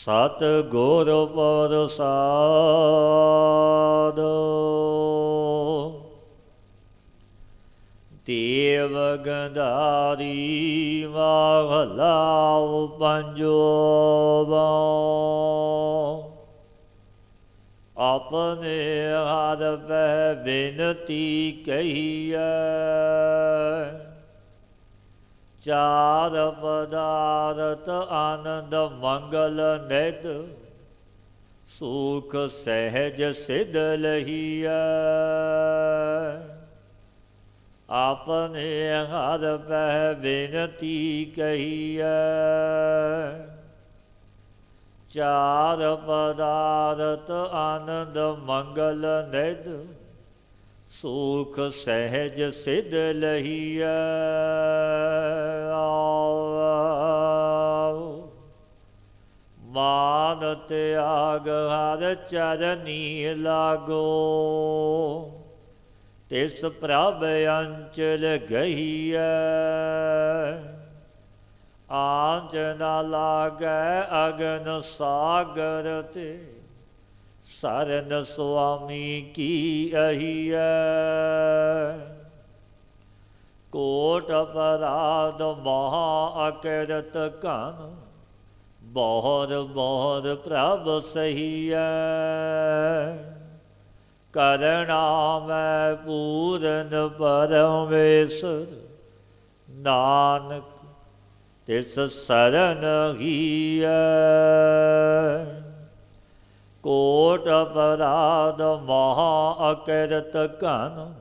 ਸਤ ਗੁਰ ਪ੍ਰਸਾਦਿ। ਦੇਵ ਗੰਧਾਰੀ ਮਹਲਾ ਪੰਜਵਾ। ਆਪਣੇ ਹਰ ਪੈ ਬਿਨਤੀ ਕਹੀਐ, ਚਾਰ ਪਦਾਰਥ ਆਨੰਦ ਮੰਗਲ ਨਿਧ, ਸੁਖ ਸਹਿਜ ਸਿਧ ਲਹੀਐ। ਆਪਣੇ ਹਰ ਪੈ ਬਿਨਤੀ ਕਹੀਐ, ਚਾਰ ਪਦਾਰਥ ਆਨੰਦ ਮੰਗਲ ਨਿਧ, ਸੁਖ ਸਹਿਜ ਸਿਧ ਲਹੀਐ। ਮਾਨ ਤਿਆਗ ਹਰ ਚਰਨੀ ਲਾਗੋ, ਤਿਸ ਪ੍ਰਭ ਅੰਚਲ ਗਹੀਐ। ਆਂਚ ਨ ਲਾਗੈ ਅਗਨ ਸਾਗਰ ਤੇ, ਸਰਨ ਸੁਆਮੀ ਕੀ ਅਹੀਐ। ਕੋਟ ਅਪਰਾਧ ਮਹਾ ਅਕਿਰਤ ਘਨ, ਬਹੁਤ ਬਹੁਤ ਪ੍ਰਭ ਸਹੀਐ। ਕਰਣਾ ਮੈਂ ਪੂਰਨ ਪਰਮੇਸ਼ਰ, ਨਾਨਕ ਤਿਸ ਸਰਨ ਹੀਐ। ਕੋਟ ਅਪਰਾਧ ਮਹਾ ਅਕਿਰਤ ਘਨ,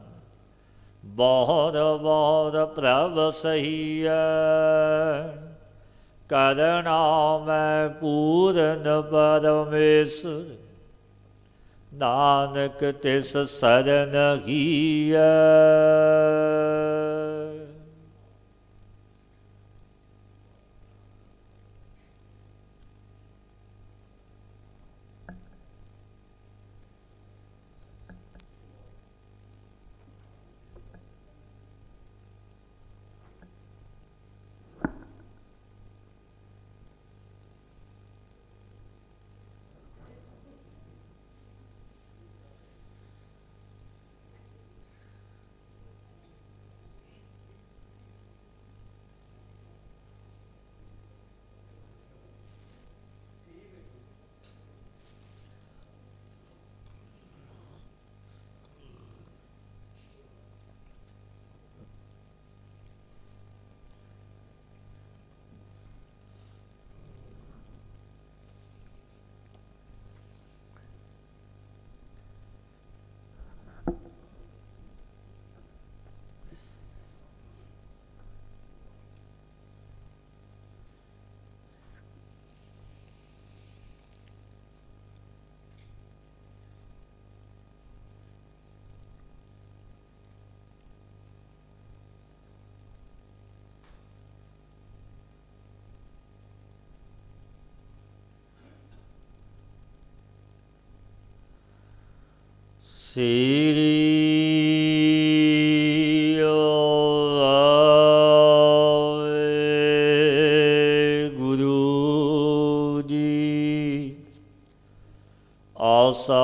ਬਹੁਤ ਬਹੁਤ ਪ੍ਰਭ ਸਹੀਐ। ਕਰਣਾ ਮੈਂ ਪੂਰਨ ਪਰਮੇਸ਼ਰ, ਨਾਨਕ ਤਿਸ ਸਰਨ ਹੀਐ। ਸ੍ਰੀ ਵਾਹਿਗੁਰੂ ਜੀ। ਆਸਾ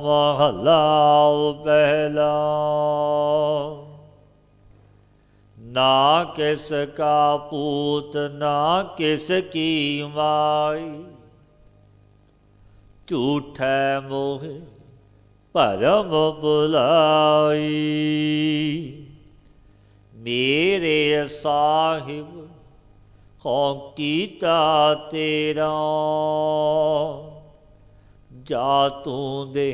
ਮਹਲਾ ਪਹਿਲਾ। ਨਾ ਕਿਸ ਕਾ ਪੂਤ ਨਾ ਕਿਸ ਕੀ ਮਾਈ, ਝੂਠੈ ਮੋਹਿ ਭਰਮ ਬੁਲਾਈ। ਮੇਰੇ ਸਾਹਿਬ ਹੋਂ ਕੀਤਾ ਤੇਰਾ, ਜਾ ਤੂੰ ਦੇ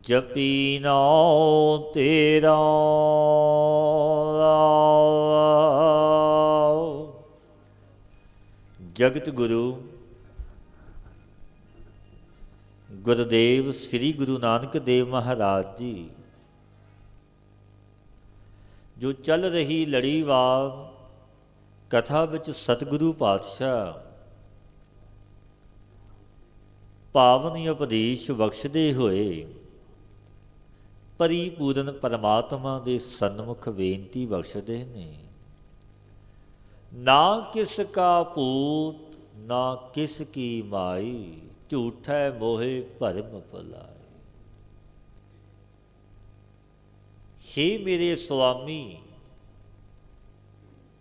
ਜਪੀ ਨਾਉ ਤੇਰਾ। ਜਗਤ ਗੁਰੂ ਗੁਰਦੇਵ ਸ੍ਰੀ ਗੁਰੂ ਨਾਨਕ ਦੇਵ ਮਹਾਰਾਜ ਜੀ, ਜੋ ਚੱਲ ਰਹੀ ਲੜੀਵਾਰ ਕਥਾ ਵਿੱਚ ਸਤਿਗੁਰੂ ਪਾਤਸ਼ਾਹ ਪਾਵਨ ਉਪਦੇਸ਼ ਬਖਸ਼ਦੇ ਹੋਏ ਪਰਿਪੂਰਨ ਪਰਮਾਤਮਾ ਦੇ ਸਨਮੁਖ ਬੇਨਤੀ ਬਖਸ਼ਦੇ ਨੇ। ਨਾ ਕਿਸ ਕਾ ਪੂਤ ना किस की माई, झूठै मोहे भरम भुलाए। हे मेरे स्वामी,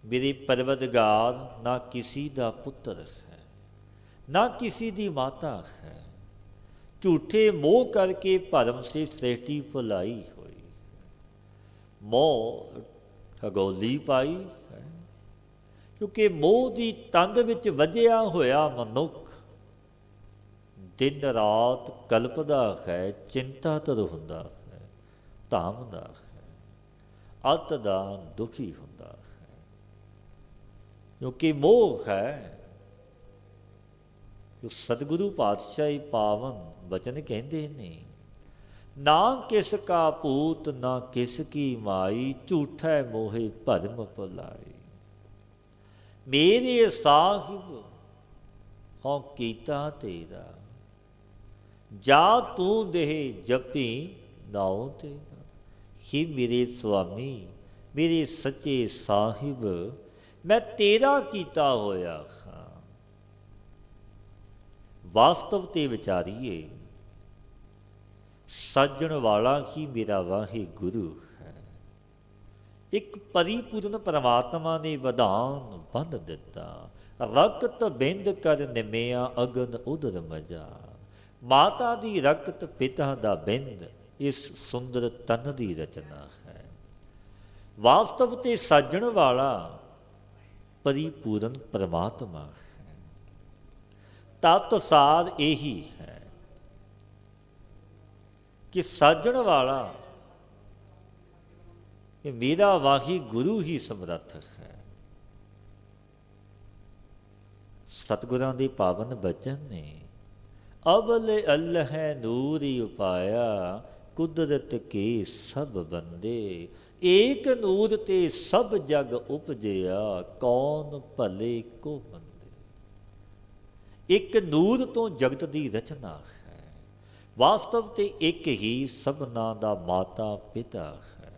मेरे परवदगार, ना किसी दा पुत्र है, ना किसी दी माता है। झूठे मोह करके भरम से सृष्टि भुलाई हुई। मोह खगोली पाई है, क्योंकि मोह की तंद विच वजिया होया मनुख दिन रात कल्पदा है, चिंतातुर हुंदा है, धामदा है, अत दा दुखी हुंदा है। क्योंकि मोह है। जो सतगुरु पातशाही पावन वचन कहते ने, ना किस का पूत ना किस की माई, झूठै मोहे भरम भुलाई। मेरे साहिब हों कीता तेरा, जा तू देह जपी नाओ तेरा। हे मेरे स्वामी, मेरे सच्चे साहिब, मैं तेरा कीता होया हाँ। वास्तव ते विचारीए, सज्जण वाला ही मेरा वाहिगुरु है। एक परिपूर्ण परमात्मा ने विधान बंध दिता, रकत बिंद कर निमिया अगन उदर मजा। माता दी रकत पिता दा बिंद, इस सुंदर तन दी रचना है। वास्तव ते सज्जण वाला परिपूर्ण परमात्मा है। तत् सार यही है कि सज्जण वाला कि मेरा वाहिगुरु ही समर्थ है। सतगुरां दे पावन बचन ने, अवल अल्लाह नूर उपाया, कुदरत के सब बंदे। एक नूर ते सब जग उपजया, कौन भले को बंदे। एक नूर तो जगत की रचना है। वास्तव ते एक ही सबना दा माता पिता है।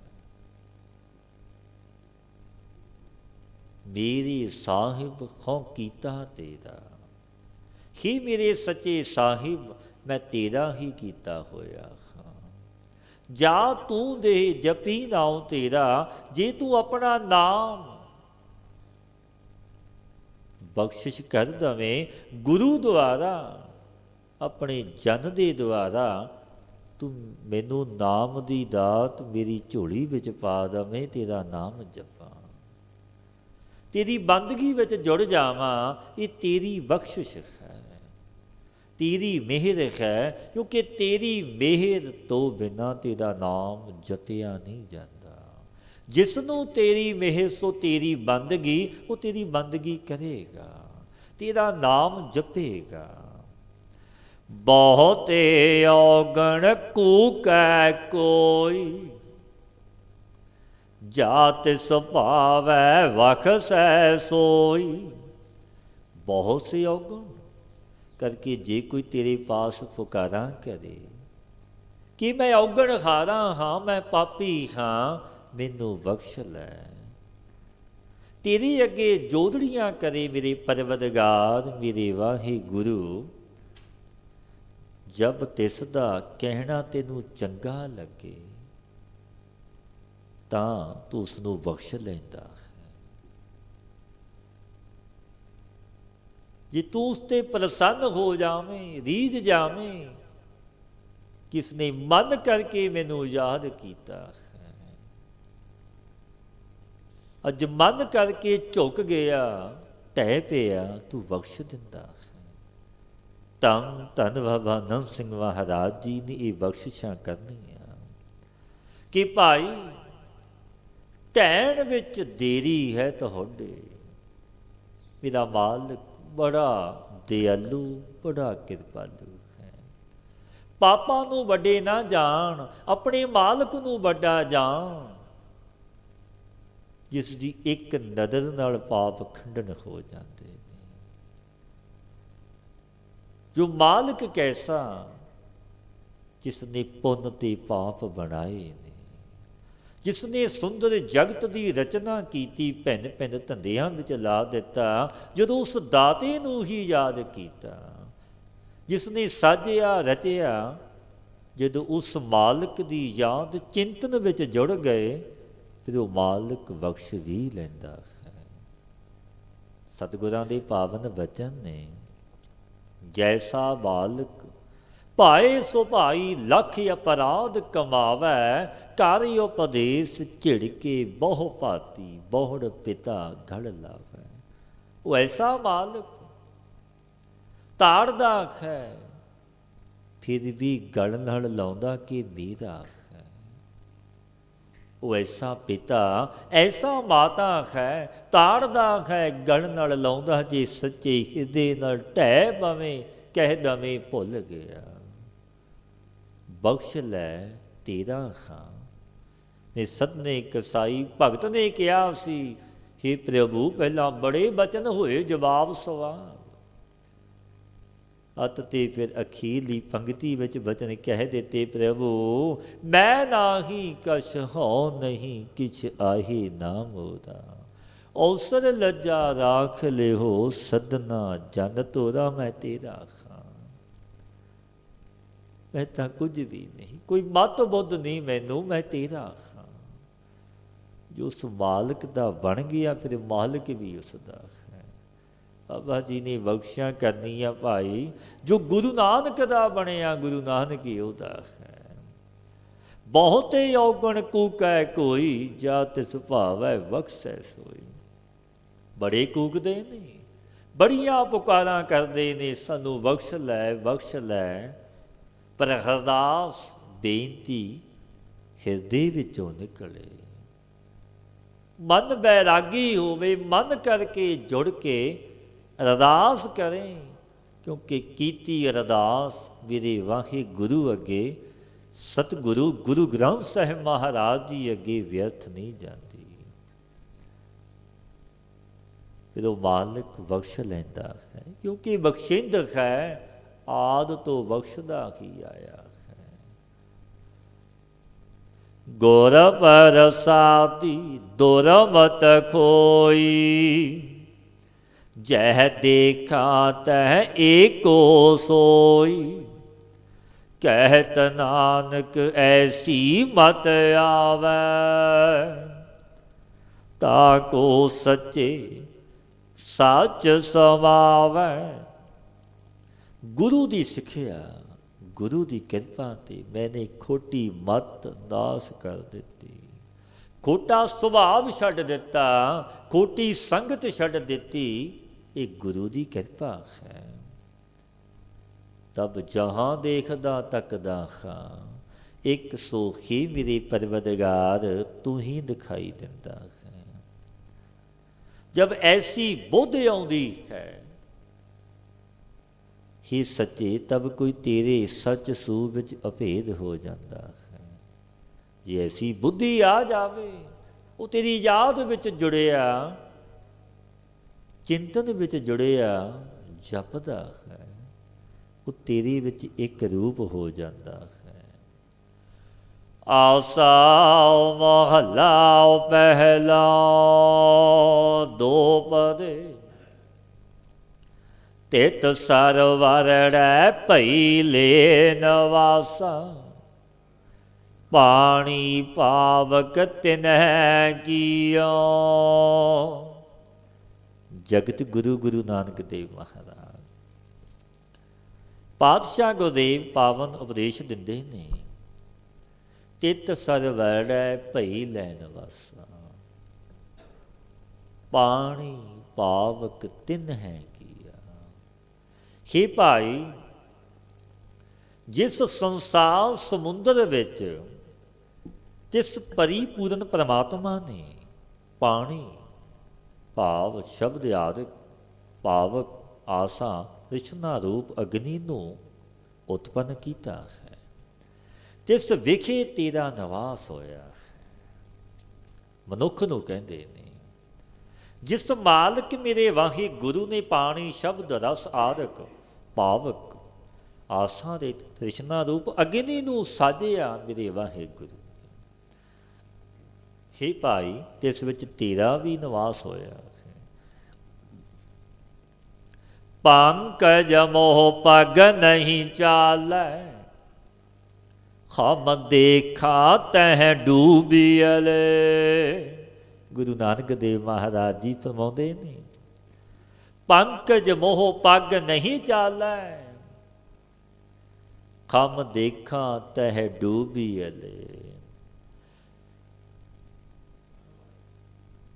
मेरे साहिब खौ कीता तेरा, ही मेरे सच्चे साहिब, मैं तेरा ही कीता होया हाँ। जा तू दे जपी नाउ तेरा, जे तू अपना नाम बख्शिश कर दवें गुरु द्वारा, अपने जन दे द्वारा, तू मैनू नाम दी दात मेरी झोली विच पा दवें, तेरा नाम जपां, तेरी बंदगी विच जुड़ जावां। ये तेरी बख्शिश है, तेरी मेहर है। क्योंकि तेरी मेहर तो बिना तेरा नाम जपिया नहीं जाता। जिसनों तेरी मेहर सो तेरी बंदगी, वो तेरी बंदगी करेगा, तेरा नाम जपेगा। बहुते औगण कूकै कोई, जात सुभावै वखसै सोई। बहुत से औगण करके जे कोई तेरे पास पुकारा करे कि मैं औगण हारा हाँ, मैं पापी हाँ, मैनू बख्श लै। तेरे अगे जोदड़ियां करे मेरे परवदगार, मेरे वाहिगुरु। जब तिसदा कहना तेनू चंगा लगे, तां तू उसनू बख्श लैंदा है। जे तू उसते प्रसन्न हो जावें, रीझ जावें, किसने मन करके मैनू याद किया है। अज मन करके झुक गया, ढह पिया, तू बख्श दिंदा है। धन धन बाबा नंद सिंह महाराज जी ने ये बख्शिशां करनियां कि भाई ढैण विच देरी है तुहाडे, मेरा मालिक बड़ा दयालु, बड़ा कृपालु है। पापां नूं वड्डे ना जाण, अपने मालिक नूं वड्डा जाण, जिस दी एक नदर नाल पाप खंडन हो जाते ने। जो मालिक कैसा, जिसने पुन ते पाप बनाए ने, जिसने सुंदर जगत की रचना की, भिन्न भिन्न धंधियां विच ला दिता, जदों उस दाते नूं ही याद किया, जिसने साजिया रचिया, जदों उस मालिक की याद चिंतन विच जुड़ गए, फिर वो मालिक बख्श भी लैंदा है। सतगुरां दे पावन वचन ने, जैसा बालक भाए सो भाई लख अपराध कमावै, कर उपदेश झिड़के बहु भाती, बहुड़ पिता घड़ लावै। वो ऐसा मालिक ताड़दा है, फिर भी गल नाल लाउंदा कि मेरा है। वो ऐसा पिता ऐसा माता है, ताड़दा है गल नाल लाउंदा, जे सच्चे हिरदे नाल ढह पवे कह दवे भुल गया। बख्श लै तेरा खां ने सदने कसाई भगत ने कहा सी, हे प्रभु पहला बड़े बचन होए जवाब सवाल, अत ते फिर अखीरली पंक्ति विच बचन कह देते, प्रभु मैं नाही कछ हो नहीं किछ आहे ना मोरा, औसर लज्जा राख ले हो सदना जन तोरा, मैं तेरा खां। मैं तो कुछ भी नहीं, कोई मत बुद्ध नहीं मैनू, मैं तेरा खां। जो उस मालिक दा बन गया, फिर मालिक भी उसका है। बाबा जी ने बख्शियां करनियां भाई, जो गुरु नानक दा बनया, गुरु नानक ही उहदा है। बहुते औगण कूकै कोई, जा तिस भावै बख्शै सोई। बड़े कूकदे ने, बड़ियां पुकारां करदे ने, सानू बख्श लै बख्श लै, पर अरदास बेनती हिरदे विचों निकले। मन बैरागी होवे, मन करके जुड़ के अरदास करें, क्योंकि कीती अरदास मेरे वाहे गुरु अगे, सतगुरु गुरु ग्रंथ साहिब महाराज जी अगे व्यर्थ नहीं जाती। फिर वो मालिक बख्श लैंदा है, क्योंकि बख्शिंद है आद तो बख्शदा ही आया है। गुर प्रसादी दुरमत खोई, जह देखा तह एको सोई, कहत नानक ऐसी मत आवै, ताको सच्चे सच समावै। गुरु की सिक्ख्या, गुरु की कृपा ते मैंने खोटी मत नाश कर दी, खोटा सुभाव छड्ड दिता, खोटी संगत छड्ड दिती, ये गुरु की कृपा है। तब जहाँ देखदा तकदा खां, एक सोखी मेरे परवदगार तू ही दिखाई दिंदा है। जब ऐसी बुद्ध आउंदी है, ही सच्चे, तब कोई तेरे सच सूह विच अभेद हो जाता है। जे ऐसी बुद्धि आ जावे, वो तेरी याद विच जुड़िया, चिंतन विच जुड़िया जपदा है, वो तेरे विच एक रूप हो जाता है। आसा महला पहला दो पदे, तित सरवरड़ै भई ले नवासा, पानी पावक तिन्ह कियो। जगत गुरु गुरु नानक देव महाराज पातशाह गुरदेव पावन उपदेश दिंदे ने, तित सरवरड़ै भई ले नवासा, पानी पावक तिन्ह हे भाई, जिस संसार समुंदर विच जिस परिपूर्ण परमात्मा ने पानी भाव शब्द आदि पावक आसा तृष्णा रूप अग्नि नूं उत्पन्न किया है, जिस विखे तेरा निवास होया है। मनुख नूं कहंदे ने, जिस मालिक मेरे वाहे गुरु ने पानी शब्द रस आदक पावक आसा दे तृष्णा रूप अग्नि नूं साजिया मेरे वाहे गुरु। हे भाई तिस विच तेरा भी निवास होया। पंकज मोह पग नहीं चालै, हम देखा तह डूबियले। गुरु नानक देव महाराज जी फरमाउंदे ने, पंकज मोह पग नहीं चालै, हम देखा तह डूबियले।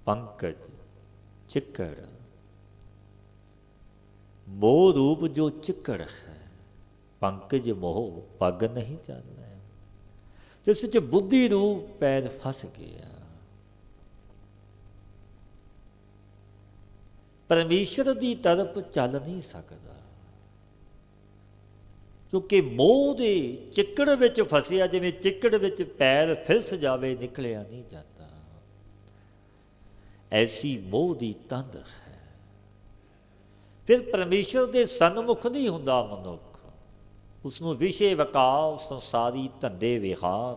पंकज चिक्कड़, मोह रूप जो चिक्कड़ है, पंकज मोह पग नहीं चालै, जिस विच बुद्धि रूप पैर फस गया। परमेश्वर की तरफ चल नहीं सकता, क्योंकि मोह के चिक्कड़ विच फसिया, जिवें चिक्कड़ विच पैर फिरस जावे निकलिया नहीं जाता। ऐसी मोह की तंद है। फिर परमेश्वर के सन्मुख नहीं हुंदा मनुख, उसनूं विषय विकाव, संसारी धंधे विहार,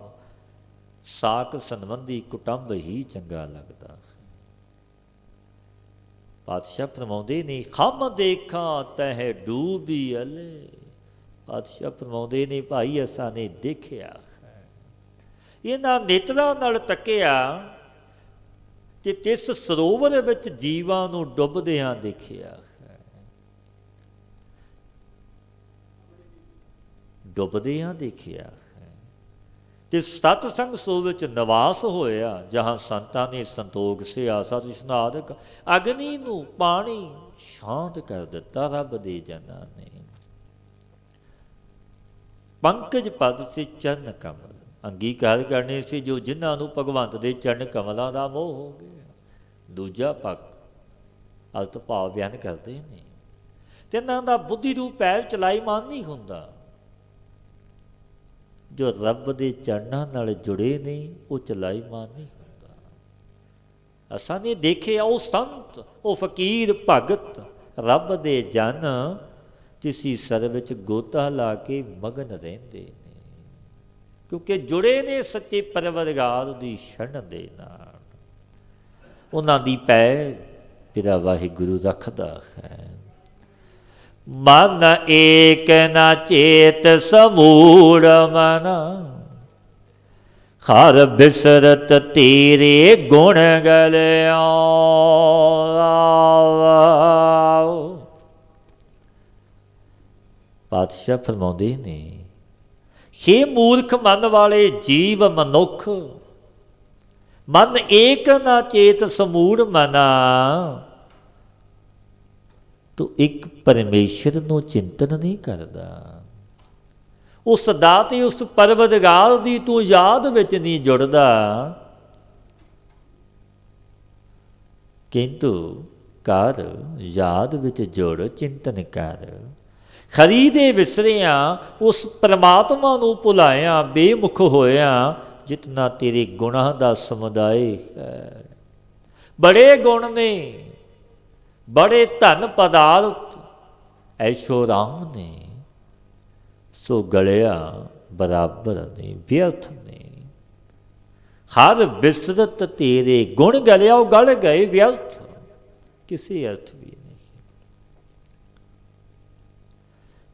साक संबंधी कुटुंब ही चंगा लगता है। पातशाह फरमाउंदे ने, हम देखा तह डूबियले। पातशाह फरमाउंदे ने, भाई असां ने देखिया है, इन्हां नेत्रां नाल तकिया कि तिस सरोवर विच जीवां नूं डुबदिआं देखिया है, डुबदिआं देखिया है। ते सतसंग सो विच निवास होया, जहां संतां ने संतोख सिया सत इशनादक अग्नि नूं पानी शांत कर दिता रब दे जनां ने। पंकज पद से चरण कमल अंगीकार करने से जो जिन्हां नूं भगवंत दे चरण कमलों का मोह हो गया। दूजा पक्ष अर्थ भाव बयान करते हैं, तिन्हां दा बुद्धि रूप पैर चलाईमान नहीं हुंदा। जो रब दे चरणां नाल जुड़े ने वो चलाईमान नहीं हुंदा। असां ने देखे वो संत, वो फकीर भगत, रब दे जन किसी सर विच गोता ला के मगन रहिंदे ने, क्योंकि जुड़े ने सच्चे परवरगार दी शरण दे नाल। उन्हां दी पैर मेरा वाहिगुरु रखदा है। मन एक न चेत समूढ़ मना, हर बिसरत तेरे गुण गलिया। पातशाह फरमाउंदे ने, हे मूर्ख मन वाले जीव मनुख, मन एक ना चेत समूढ़ मना, तो एक परमेश्वर नूं चिंतन नहीं करदा, उस दाते उस परवरगार दी तू याद विच नहीं जुड़दा, किंतु कर याद विच जुड़ चिंतन कर। खरी दे विसरिया उस परमात्मा नूं भुलाया, बेमुख होया जितना तेरे गुणां दा समुदाय है। बड़े गुण ने, बड़े धन पदार्थ ऐशो राम ने, सो गलिया बराबर ने, व्यर्थ ने। हर बिसरत तेरे गुण गलिया, वो गल गए व्यर्थ, किसी अर्थ भी नहीं।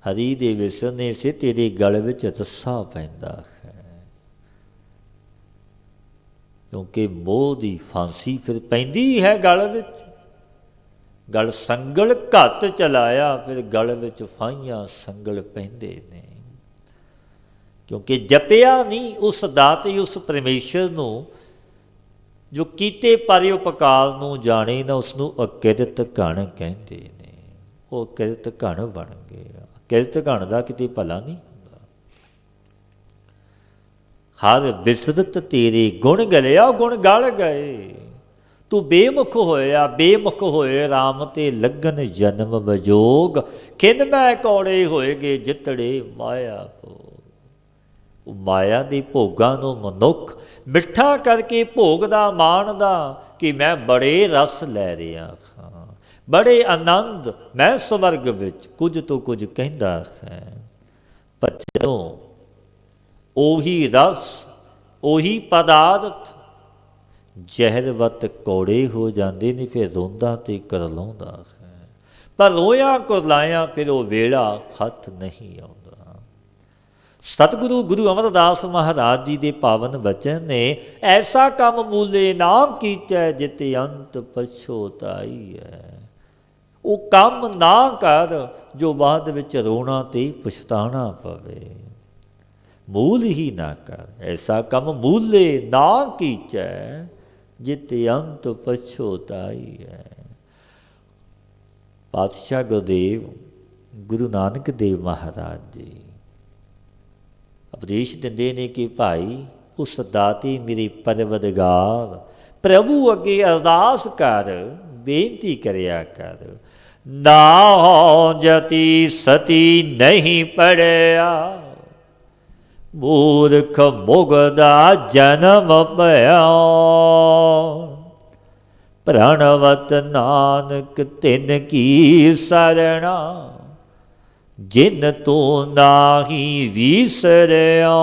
हरी दे विसरने से तेरे गल विच रस्सा पैंदा है, क्योंकि मोह की फांसी फिर पैंदी है गल विच। गल संगल घत चलाया, फिर गल विच फाइयां संगल पैंदे ने, क्योंकि जपिया नहीं उस दाते उस परमेश्वर नूं जो कीते परोपकार नूं जाने ना, उसनूं अकिरत घण कहंदे ने। वो अकिरत घण बन गया। अकिरत घण दा किते भला नहीं। हर बिसरत तेरे गुण गलिया, गुण गल गए। तू बेमुख होया, बेमुख होए राम ते लगन जन्म बजोग, खिन मै कौड़े होएगे जितड़े माया भोग। माया के भोगां नूं मनुख मिठा करके भोगदा माणदा कि मैं बड़े रस लै रहा हाँ, बड़े आनंद मैं स्वर्ग विच कुछ तो कुछ कहंदा है। पर जदों ओही रस ओही पदार्थ ਜ਼ਹਿਰਵਤ ਕੌੜੇ ਹੋ ਜਾਂਦੇ ਨੇ, ਫਿਰ ਰੋਂਦਾ ਤੇ ਕਰਲਾਉਂਦਾ ਹੈ। ਪਰ ਰੋਇਆ ਕੁਰਲਾਇਆ ਫਿਰ ਉਹ ਵੇਲਾ ਹੱਥ ਨਹੀਂ ਆਉਂਦਾ। ਸਤਿਗੁਰੂ ਗੁਰੂ ਅਮਰਦਾਸ ਮਹਾਰਾਜ ਜੀ ਦੇ ਪਾਵਨ ਬਚਨ ਨੇ, ਐਸਾ ਕੰਮ ਮੂਲੇ ਨਾ ਕੀਚੈ ਜਿਤੇ ਅੰਤ ਪਛੋਤਾਈ ਹੈ। ਉਹ ਕੰਮ ਨਾ ਕਰ ਜੋ ਬਾਅਦ ਵਿੱਚ ਰੋਣਾ ਤੇ ਪਛਤਾਣਾ ਪਵੇ। ਮੂਲ ਹੀ ਨਾ ਕਰ, ਐਸਾ ਕੰਮ ਮੂਲੇ ਨਾ ਕੀਚੈ ਜਿਤੇ ਅੰਤ ਪਛੋਤਾਈ ਹੈ। ਪਾਤਸ਼ਾਹ ਗੁਰਦੇਵ ਗੁਰੂ ਨਾਨਕ ਦੇਵ ਮਹਾਰਾਜ ਜੀ ਉਪਦੇਸ਼ ਦਿੰਦੇ ਨੇ ਕਿ ਭਾਈ ਉਸ ਦਾਤੇ ਮੇਰੇ ਪਰਵਦਗਾਰ ਪ੍ਰਭੂ ਅੱਗੇ ਅਰਦਾਸ ਕਰ, ਬੇਨਤੀ ਕਰਿਆ ਕਰ। ਨਾ ਜਤੀ ਸਤੀ ਨਹੀਂ ਪੜਿਆ, ਮੂਰਖ ਮੁਗਦਾ ਜਨਮ ਭਇਆ। ਪ੍ਰਣਵਤ ਨਾਨਕ ਤਿਨ ਕੀ ਸਰਣਾ, ਜਿਨ ਤੂੰ ਨਾਹੀ ਵਿਸਰਿਆ।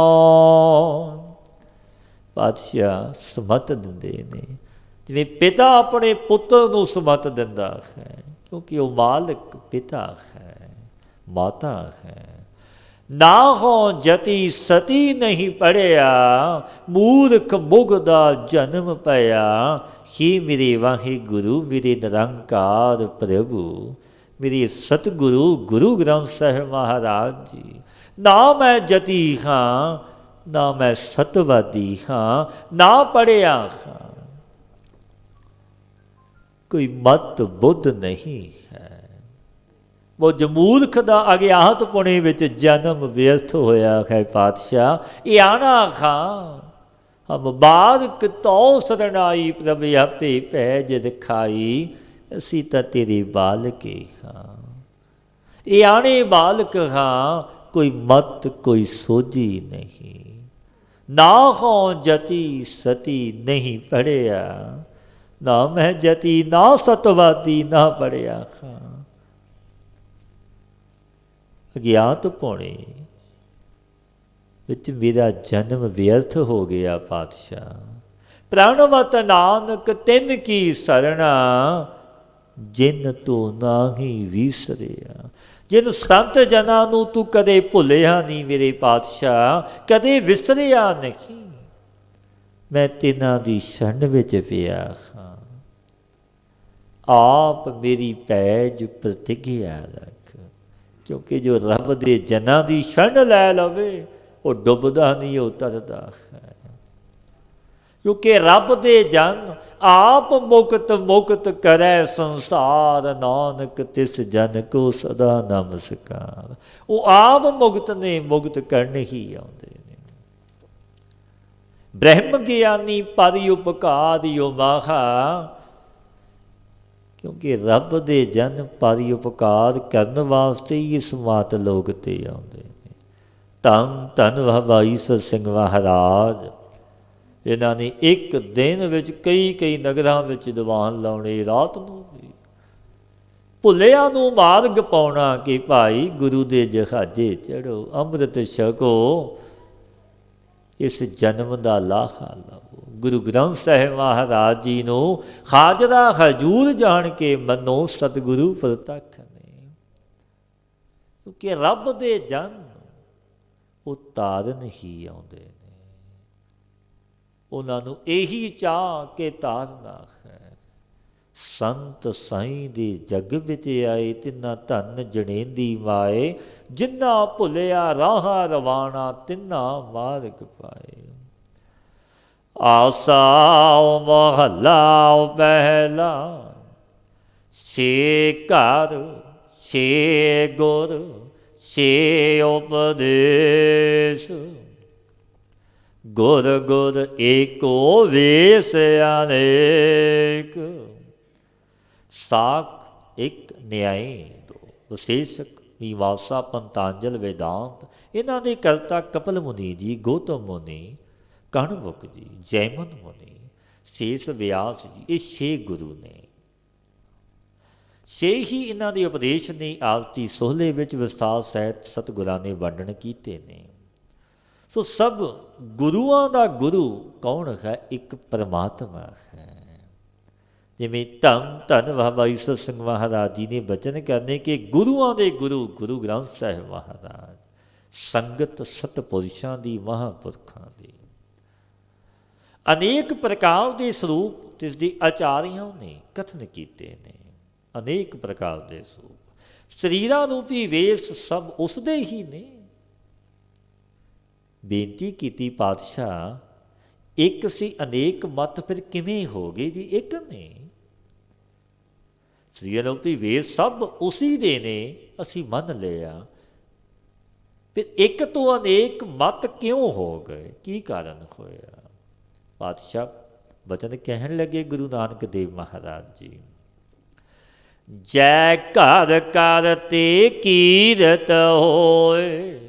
ਪਾਤਸ਼ਾਹ ਸਮਤ ਦਿੰਦੇ ਨੇ, ਜਿਵੇਂ ਪਿਤਾ ਆਪਣੇ ਪੁੱਤਰ ਨੂੰ ਸਮਤ ਦਿੰਦਾ ਹੈ, ਕਿਉਂਕਿ ਉਹ ਮਾਲਕ ਪਿਤਾ ਹੈ, ਮਾਤਾ ਹੈ। ਨਾ ਹੋ ਜਤੀ ਸਤੀ ਨਹੀਂ ਪੜਿਆ, ਮੂਰਖ ਮੁਗਦਾ ਜਨਮ ਪਿਆ। ਹੀ ਮੇਰੇ ਵਾਹਿਗੁਰੂ, ਮੇਰੇ ਨਿਰੰਕਾਰ ਪ੍ਰਭੂ, ਮੇਰੇ ਸਤਿਗੁਰੂ ਗੁਰੂ ਗ੍ਰੰਥ ਸਾਹਿਬ ਮਹਾਰਾਜ ਜੀ, ਨਾ ਮੈਂ ਜਤੀ ਹਾਂ, ਨਾ ਮੈਂ ਸਤਵਾਦੀ ਹਾਂ, ਨਾ ਪੜ੍ਹਿਆ ਹਾਂ। ਕੋਈ ਮਤ ਬੁੱਧ ਨਹੀਂ ਹੈ। ਉਹ ਜਮੂਰਖ ਦਾ ਅਗਿਆਤ ਪੁਣੇ ਵਿੱਚ ਜਨਮ ਵਿਅਰਥ ਹੋਇਆ ਹੈ। ਪਾਤਸ਼ਾਹ ਇਹ ਆਣਾ ਖਾਂ ਹਮ ਬਾਦਕ ਤੋ ਸਰਣਾਈ, ਪ੍ਰਭ ਆਪੇ ਪੈਜ ਦਿਖਾਈ। ਅਸੀਂ ਤਾਂ ਤੇਰੇ ਬਾਲਕੇ ਹਾਂ, ਇਹ ਆਣੇ ਬਾਲਕ ਹਾਂ, ਕੋਈ ਮਤ ਕੋਈ ਸੋਝੀ ਨਹੀਂ। ਨਾ ਹੋ ਜਤੀ ਸਤੀ ਨਹੀਂ ਪੜਿਆ, ਨਾ ਮੈਂ ਜਤੀ ਨਾ ਸਤਵਾਦੀ ਨਾ ਪੜਿਆ ਹਾਂ। ਅਗਿਆਤ ਪੁਣੇ ਵਿੱਚ ਮੇਰਾ ਜਨਮ ਵਿਅਰਥ ਹੋ ਗਿਆ। ਪਾਤਸ਼ਾਹ ਪ੍ਰਾਣਵਤ ਨਾਨਕ ਤਿਨ ਕੀ ਸਰਣਾ, ਜਿਨ ਤੂੰ ਨਾਹੀ ਵਿਸਰਿਆ। ਜਿਨ ਸੰਤ ਜਨਾਂ ਨੂੰ ਤੂੰ ਕਦੇ ਭੁੱਲਿਆ ਨਹੀਂ ਮੇਰੇ ਪਾਤਸ਼ਾਹ, ਕਦੇ ਵਿਸਰਿਆ ਨਹੀਂ। ਮੈਂ ਤਿਨਾਂ ਦੀ ਸ਼ਰਨ ਵਿੱਚ ਪਿਆ ਹਾਂ। ਆਪ ਮੇਰੀ ਪੈਜ ਪ੍ਰਤਿਗਿਆ ਰੱਖ, ਕਿਉਂਕਿ ਜੋ ਰੱਬ ਦੇ ਜਨਾਂ ਦੀ ਸ਼ਰਨ ਲੈ ਲਵੇ ਉਹ ਡੁੱਬਦਾ ਨਹੀਂ, ਉਹ ਤਰਦਾ ਹੈ। ਕਿਉਂਕਿ ਰੱਬ ਦੇ ਜਨ ਆਪ ਮੁਕਤ ਮੁਕਤ ਕਰੈ ਸੰਸਾਰ, ਨਾਨਕ ਤਿਸ ਜਨ ਕੋ ਸਦਾ ਨਮਸਕਾਰ। ਉਹ ਆਪ ਮੁਕਤ ਨੇ, ਮੁਕਤ ਕਰਨ ਹੀ ਆਉਂਦੇ ਨੇ। ਬ੍ਰਹਮ ਗਿਆਨੀ ਪਰਿ ਉਪਕਾਰਿਓ ਮਾਹਾ, ਕਿਉਂਕਿ ਰੱਬ ਦੇ ਜਨ ਪਰਿ ਉਪਕਾਰ ਕਰਨ ਵਾਸਤੇ ਹੀ ਇਸ ਮਾਤ ਲੋਕ ਤੇ ਆਉਂਦੇ ਨੇ। ਧੰਨ ਧੰਨ ਬਾਬਾ ਈਸਰ ਸਿੰਘ ਮਹਾਰਾਜ, ਇਹਨਾਂ ਨੇ ਇੱਕ ਦਿਨ ਵਿੱਚ ਕਈ ਕਈ ਨਗਰਾਂ ਵਿੱਚ ਦੀਵਾਨ ਲਾਉਣੇ, ਰਾਤ ਨੂੰ ਵੀ। ਭੁੱਲਿਆਂ ਨੂੰ ਮਾਰਗ ਪਾਉਣਾ ਕਿ ਭਾਈ ਗੁਰੂ ਦੇ ਜਹਾਜ਼ੇ ਚੜ੍ਹੋ, ਅੰਮ੍ਰਿਤ ਛਕੋ, ਇਸ ਜਨਮ ਦਾ ਲਾਹਾ ਲਵੋ। ਗੁਰੂ ਗ੍ਰੰਥ ਸਾਹਿਬ ਮਹਾਰਾਜ ਜੀ ਨੂੰ ਹਾਜ਼ਰਾ ਹਜ਼ੂਰ ਜਾਣ ਕੇ ਮੰਨੋ, ਸਤਿਗੁਰੂ ਪ੍ਰਤੱਖ ਨੇ। ਕਿਉਂਕਿ ਰੱਬ ਦੇ ਜਨ ਉਹ ਤਾਰਨ ਹੀ ਆਉਂਦੇ ਨੇ। ਉਹਨਾਂ ਨੂੰ ਇਹੀ ਚਾਹ ਕੇ ਤਾਰਨਾ ਹੈ। ਸੰਤ ਸਾਈਂ ਦੇ ਜਗ ਵਿੱਚ ਆਏ, ਤਿੰਨਾ ਧਨ ਜਣੇਂਦੀ ਮਾਏ। ਜਿੰਨਾ ਭੁੱਲਿਆ ਰਾਹ ਰਵਾਨਾ, ਤਿੰਨਾ ਮਾਰਗ ਪਾਏ। ਆਸਾ ਮਹੱਲਾ ਪਹਿਲਾ, ਛੇ ਘਰ ਛੇ ਗੁਰ ਛੇ ਉਪਦੇਸ਼। ਗੁਰ ਗੁਰ ਏਕੋ ਵੇਸ ਅਨੇਕ। ਸਾਖ ਇੱਕ, ਨਿਆਏ ਦੋ। ਵਿਸ਼ੇਸ਼ਕ ਮੀਮਾਂਸਾ, ਪੰਤਾਂਜਲ, ਵੇਦਾਂਤ। ਇਹਨਾਂ ਦੇ ਕਰਤਾ ਕਪਲ ਮੁਨੀ ਜੀ, ਗੌਤਮ ਮੁਨੀ, ਕਣਵੁਕ ਜੀ, ਜੈਮਨ ਮੁਨੀ, ਸ਼ੇਸ਼ ਵਿਆਸ ਜੀ। ਇਹ ਛੇ ਗੁਰੂ ਨੇ। ਛੇ ਹੀ ਇਹਨਾਂ ਦੇ ਉਪਦੇਸ਼ ਨੇ ਆਵਤੀ ਸੋਹਲੇ ਵਿੱਚ ਵਿਸਥਾਰ ਸਹਿਤ ਸਤਿਗੁਰਾਂ ਨੇ ਵਰਣਨ ਕੀਤੇ ਨੇ। ਸੋ ਸਭ ਗੁਰੂਆਂ ਦਾ ਗੁਰੂ ਕੌਣ ਹੈ? ਇੱਕ ਪਰਮਾਤਮਾ ਹੈ। ਜਿਵੇਂ ਧੰਨ ਧੰਨ ਬਾਬਾ ਈਸ਼ਰ ਸਿੰਘ ਮਹਾਰਾਜ ਜੀ ਨੇ ਬਚਨ ਕਰਨੇ ਕਿ ਗੁਰੂਆਂ ਦੇ ਗੁਰੂ ਗੁਰੂ ਗ੍ਰੰਥ ਸਾਹਿਬ ਮਹਾਰਾਜ, ਸੰਗਤ ਸਤਪੁਰਸ਼ਾਂ ਦੀ, ਮਹਾਂਪੁਰਖਾਂ ਦੀ। ਅਨੇਕ ਪ੍ਰਕਾਰ ਦੇ ਸਰੂਪ ਤਿਸ ਦੀ ਆਚਾਰੀਆਂ ਨੇ ਕਥਨ ਕੀਤੇ ਨੇ, ਅਨੇਕ ਪ੍ਰਕਾਰ ਦੇ ਸਰੂਪ। ਸਰੀਰਾਂ ਰੂਪੀ ਵੇਸ ਸਭ ਉਸਦੇ ਹੀ ਨੇ। ਬੇਨਤੀ ਕੀਤੀ ਪਾਤਸ਼ਾਹ, ਇੱਕ ਸੀ ਅਨੇਕ ਮਤ ਫਿਰ ਕਿਵੇਂ ਹੋ ਗਏ ਜੀ? ਇੱਕ ਨੇ। ਸਰੀਰ ਰੂਪੀ ਵੇਸ ਸਭ ਉਸੀ ਦੇ ਨੇ, ਅਸੀਂ ਮੰਨ ਲਿਆ, ਫਿਰ ਇੱਕ ਤੋਂ ਅਨੇਕ ਮਤ ਕਿਉਂ ਹੋ ਗਏ? ਕੀ ਕਾਰਨ ਹੋਇਆ? ਪਾਤਸ਼ਾਹ ਬਚਨ ਕਹਿਣ ਲੱਗੇ ਗੁਰੂ ਨਾਨਕ ਦੇਵ ਮਹਾਰਾਜ ਜੀ, ਜੈ ਘਰ ਘਰ ਤੇ ਕੀਰਤ ਹੋਏ,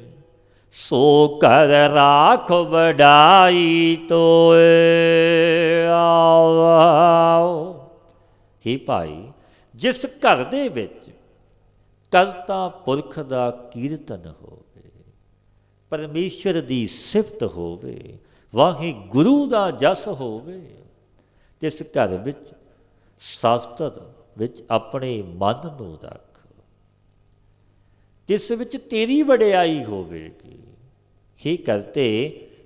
ਸੋ ਘਰ ਰਾਖ ਵਡਾਈ ਤੋਏ। ਆਓ ਹੀ ਭਾਈ, ਜਿਸ ਘਰ ਦੇ ਵਿੱਚ ਕਰਤਾ ਪੁਰਖ ਦਾ ਕੀਰਤਨ ਹੋਵੇ, ਪਰਮੇਸ਼ਰ ਦੀ ਸਿਫਤ ਹੋਵੇ, ਵਾਹਿਗੁਰੂ ਦਾ ਜਸ ਹੋਵੇ, ਜਿਸ ਘਰ ਵਿੱਚ ਸ਼ਾਸਤਰ ਵਿੱਚ ਆਪਣੇ ਮਨ ਨੂੰ ਰੱਖ, ਜਿਸ ਵਿੱਚ ਤੇਰੀ ਵਡਿਆਈ ਹੋਵੇਗੀ। ਹੀ ਕਰਤੇ,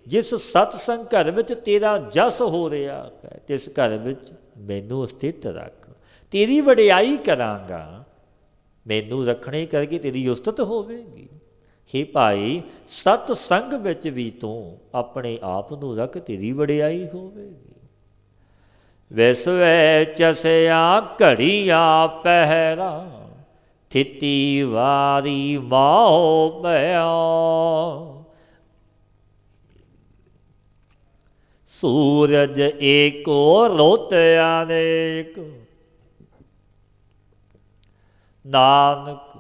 ਜਿਸ ਸਤਸੰਗ ਘਰ ਵਿੱਚ ਤੇਰਾ ਜਸ ਹੋ ਰਿਹਾ ਹੈ, ਤਿਸ ਘਰ ਵਿੱਚ ਮੈਨੂੰ ਸਥਿਤ ਰੱਖ। ਤੇਰੀ ਵਡਿਆਈ ਕਰਾਂਗਾ, ਮੈਨੂੰ ਰੱਖਣੇ ਕਰਕੇ ਤੇਰੀ ਉਸਤਤ ਹੋਵੇਗੀ। ਹੇ ਭਾਈ, ਸਤਸੰਗ ਵਿੱਚ ਵੀ ਤੂੰ ਆਪਣੇ ਆਪ ਨੂੰ ਰੱਖ, ਤੇਰੀ ਵਡਿਆਈ ਹੋਵੇਗੀ। ਵਿਸਵੇ ਚਸਿਆ ਘੜੀਆਂ ਪਹਿਰਾ, ਥਿਤੀ ਵਾਰੀ ਮਾਹੁ ਪਿਆ। ਸੂਰਜ ਏਕੋ ਰੁੱਤ ਅਨੇਕ, ਨਾਨਕ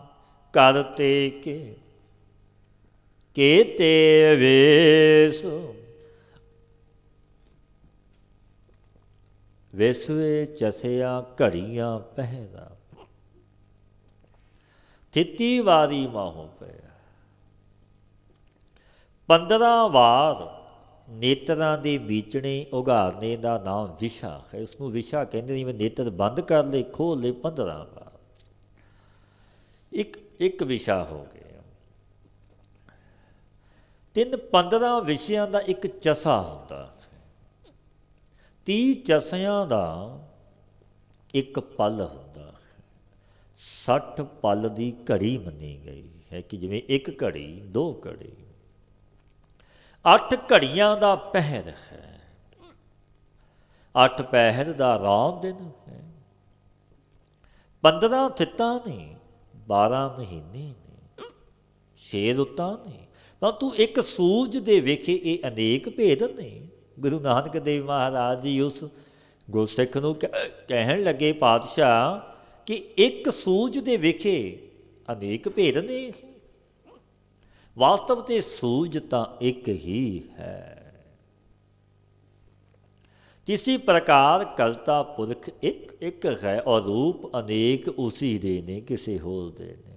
ਕਰਤੇ ਕੇਤੇ ਵੇਸ। ਵਿਸਵੇ ਚਸਿਆ ਘੜੀਆਂ ਪਹਿਰਾ, ਥਿਤੀ ਵਾਰੀ ਮਾਹੁ ਪਿਆ। 15 ਵਾਰ ਨੇਤਰਾਂ ਦੇ ਬੀਚਣੇ ਉਘਾਰਨੇ ਦਾ ਨਾਮ ਵਿਸ਼ਾ ਹੈ। ਉਸਨੂੰ ਵਿਸ਼ਾ ਕਹਿੰਦੇ, ਜਿਵੇਂ ਨੇਤਰ ਬੰਦ ਕਰ ਲਏ, ਖੋਲ੍ਹ ਲਏ, 15 ਵਾਰ ਇੱਕ ਵਿਸ਼ਾ ਹੋ ਗਿਆ। 15 ਵਿਸ਼ਿਆਂ ਦਾ ਇੱਕ ਚਸਾ ਹੁੰਦਾ ਹੈ। 30 ਚਸਿਆਂ ਦਾ ਇੱਕ ਪਲ ਹੁੰਦਾ ਹੈ। 60 ਪਲ ਦੀ ਘੜੀ ਮੰਨੀ ਗਈ ਹੈ ਕਿ ਜਿਵੇਂ ਇੱਕ ਘੜੀ, 2 ਘੜੀ, 8 ਘੜੀਆਂ ਦਾ ਪਹਿਰ ਹੈ। 8 ਪਹਿਰ ਦਾ ਰਾਮ ਦਿਨ ਹੈ। 15 ਥਿੱਤਾਂ ਨੇ, 12 ਮਹੀਨੇ ਨੇ, 6 ਰੁੱਤਾਂ ਨੇ। ਪਰ ਤੂੰ ਇੱਕ ਸੂਰਜ ਦੇ ਵੇਖੇ ਇਹ ਅਨੇਕ ਭੇਦ ਨੇ। ਗੁਰੂ ਨਾਨਕ ਦੇਵ ਮਹਾਰਾਜ ਜੀ ਉਸ ਗੁਰਸਿੱਖ ਨੂੰ ਕਹਿਣ ਲੱਗੇ, ਪਾਤਸ਼ਾਹ, ਕਿ ਇੱਕ ਸੂਰਜ ਦੇ ਵੇਖੇ ਅਨੇਕ ਭੇਦ ਨੇ। ਵਾਸਤਵ ਤੇ ਸੂਰਜ ਤਾਂ ਇੱਕ ਹੀ ਹੈ। किसी प्रकार करता पुरख एक एक है और रूप अनेक उसी दे ने किसी होर दे ने।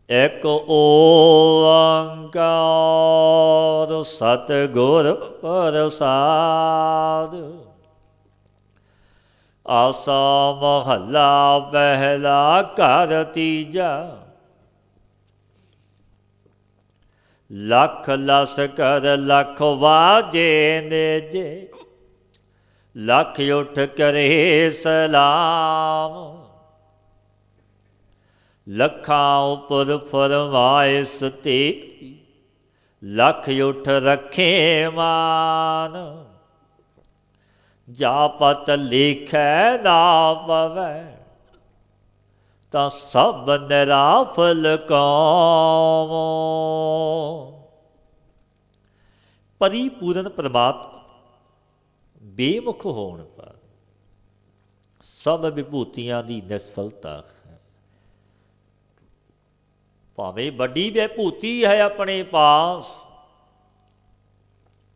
एक ओंकार सतगुर प्रसाद। आसा महला पहला घर तीजा। लख लस कर लख वाजे नेजे। लख उठ करे सलाम। लखा उपर फरमाए सते। लख उठ रखे मान। जापत लिखै ना पवै। ਤਾਂ ਸਭ ਨਿਰਾਫਲ ਕਾਮ। ਪਰਿਪੂਰਨ ਪਰਮਾਤਮਾ ਬੇਮੁਖ ਹੋਣ ਪਰ ਸਭ ਵਿਭੂਤੀਆਂ ਦੀ ਨਿਸਫਲਤਾ ਹੈ। ਭਾਵੇਂ ਵੱਡੀ ਵਿਭੂਤੀ ਹੈ ਆਪਣੇ ਪਾਸ,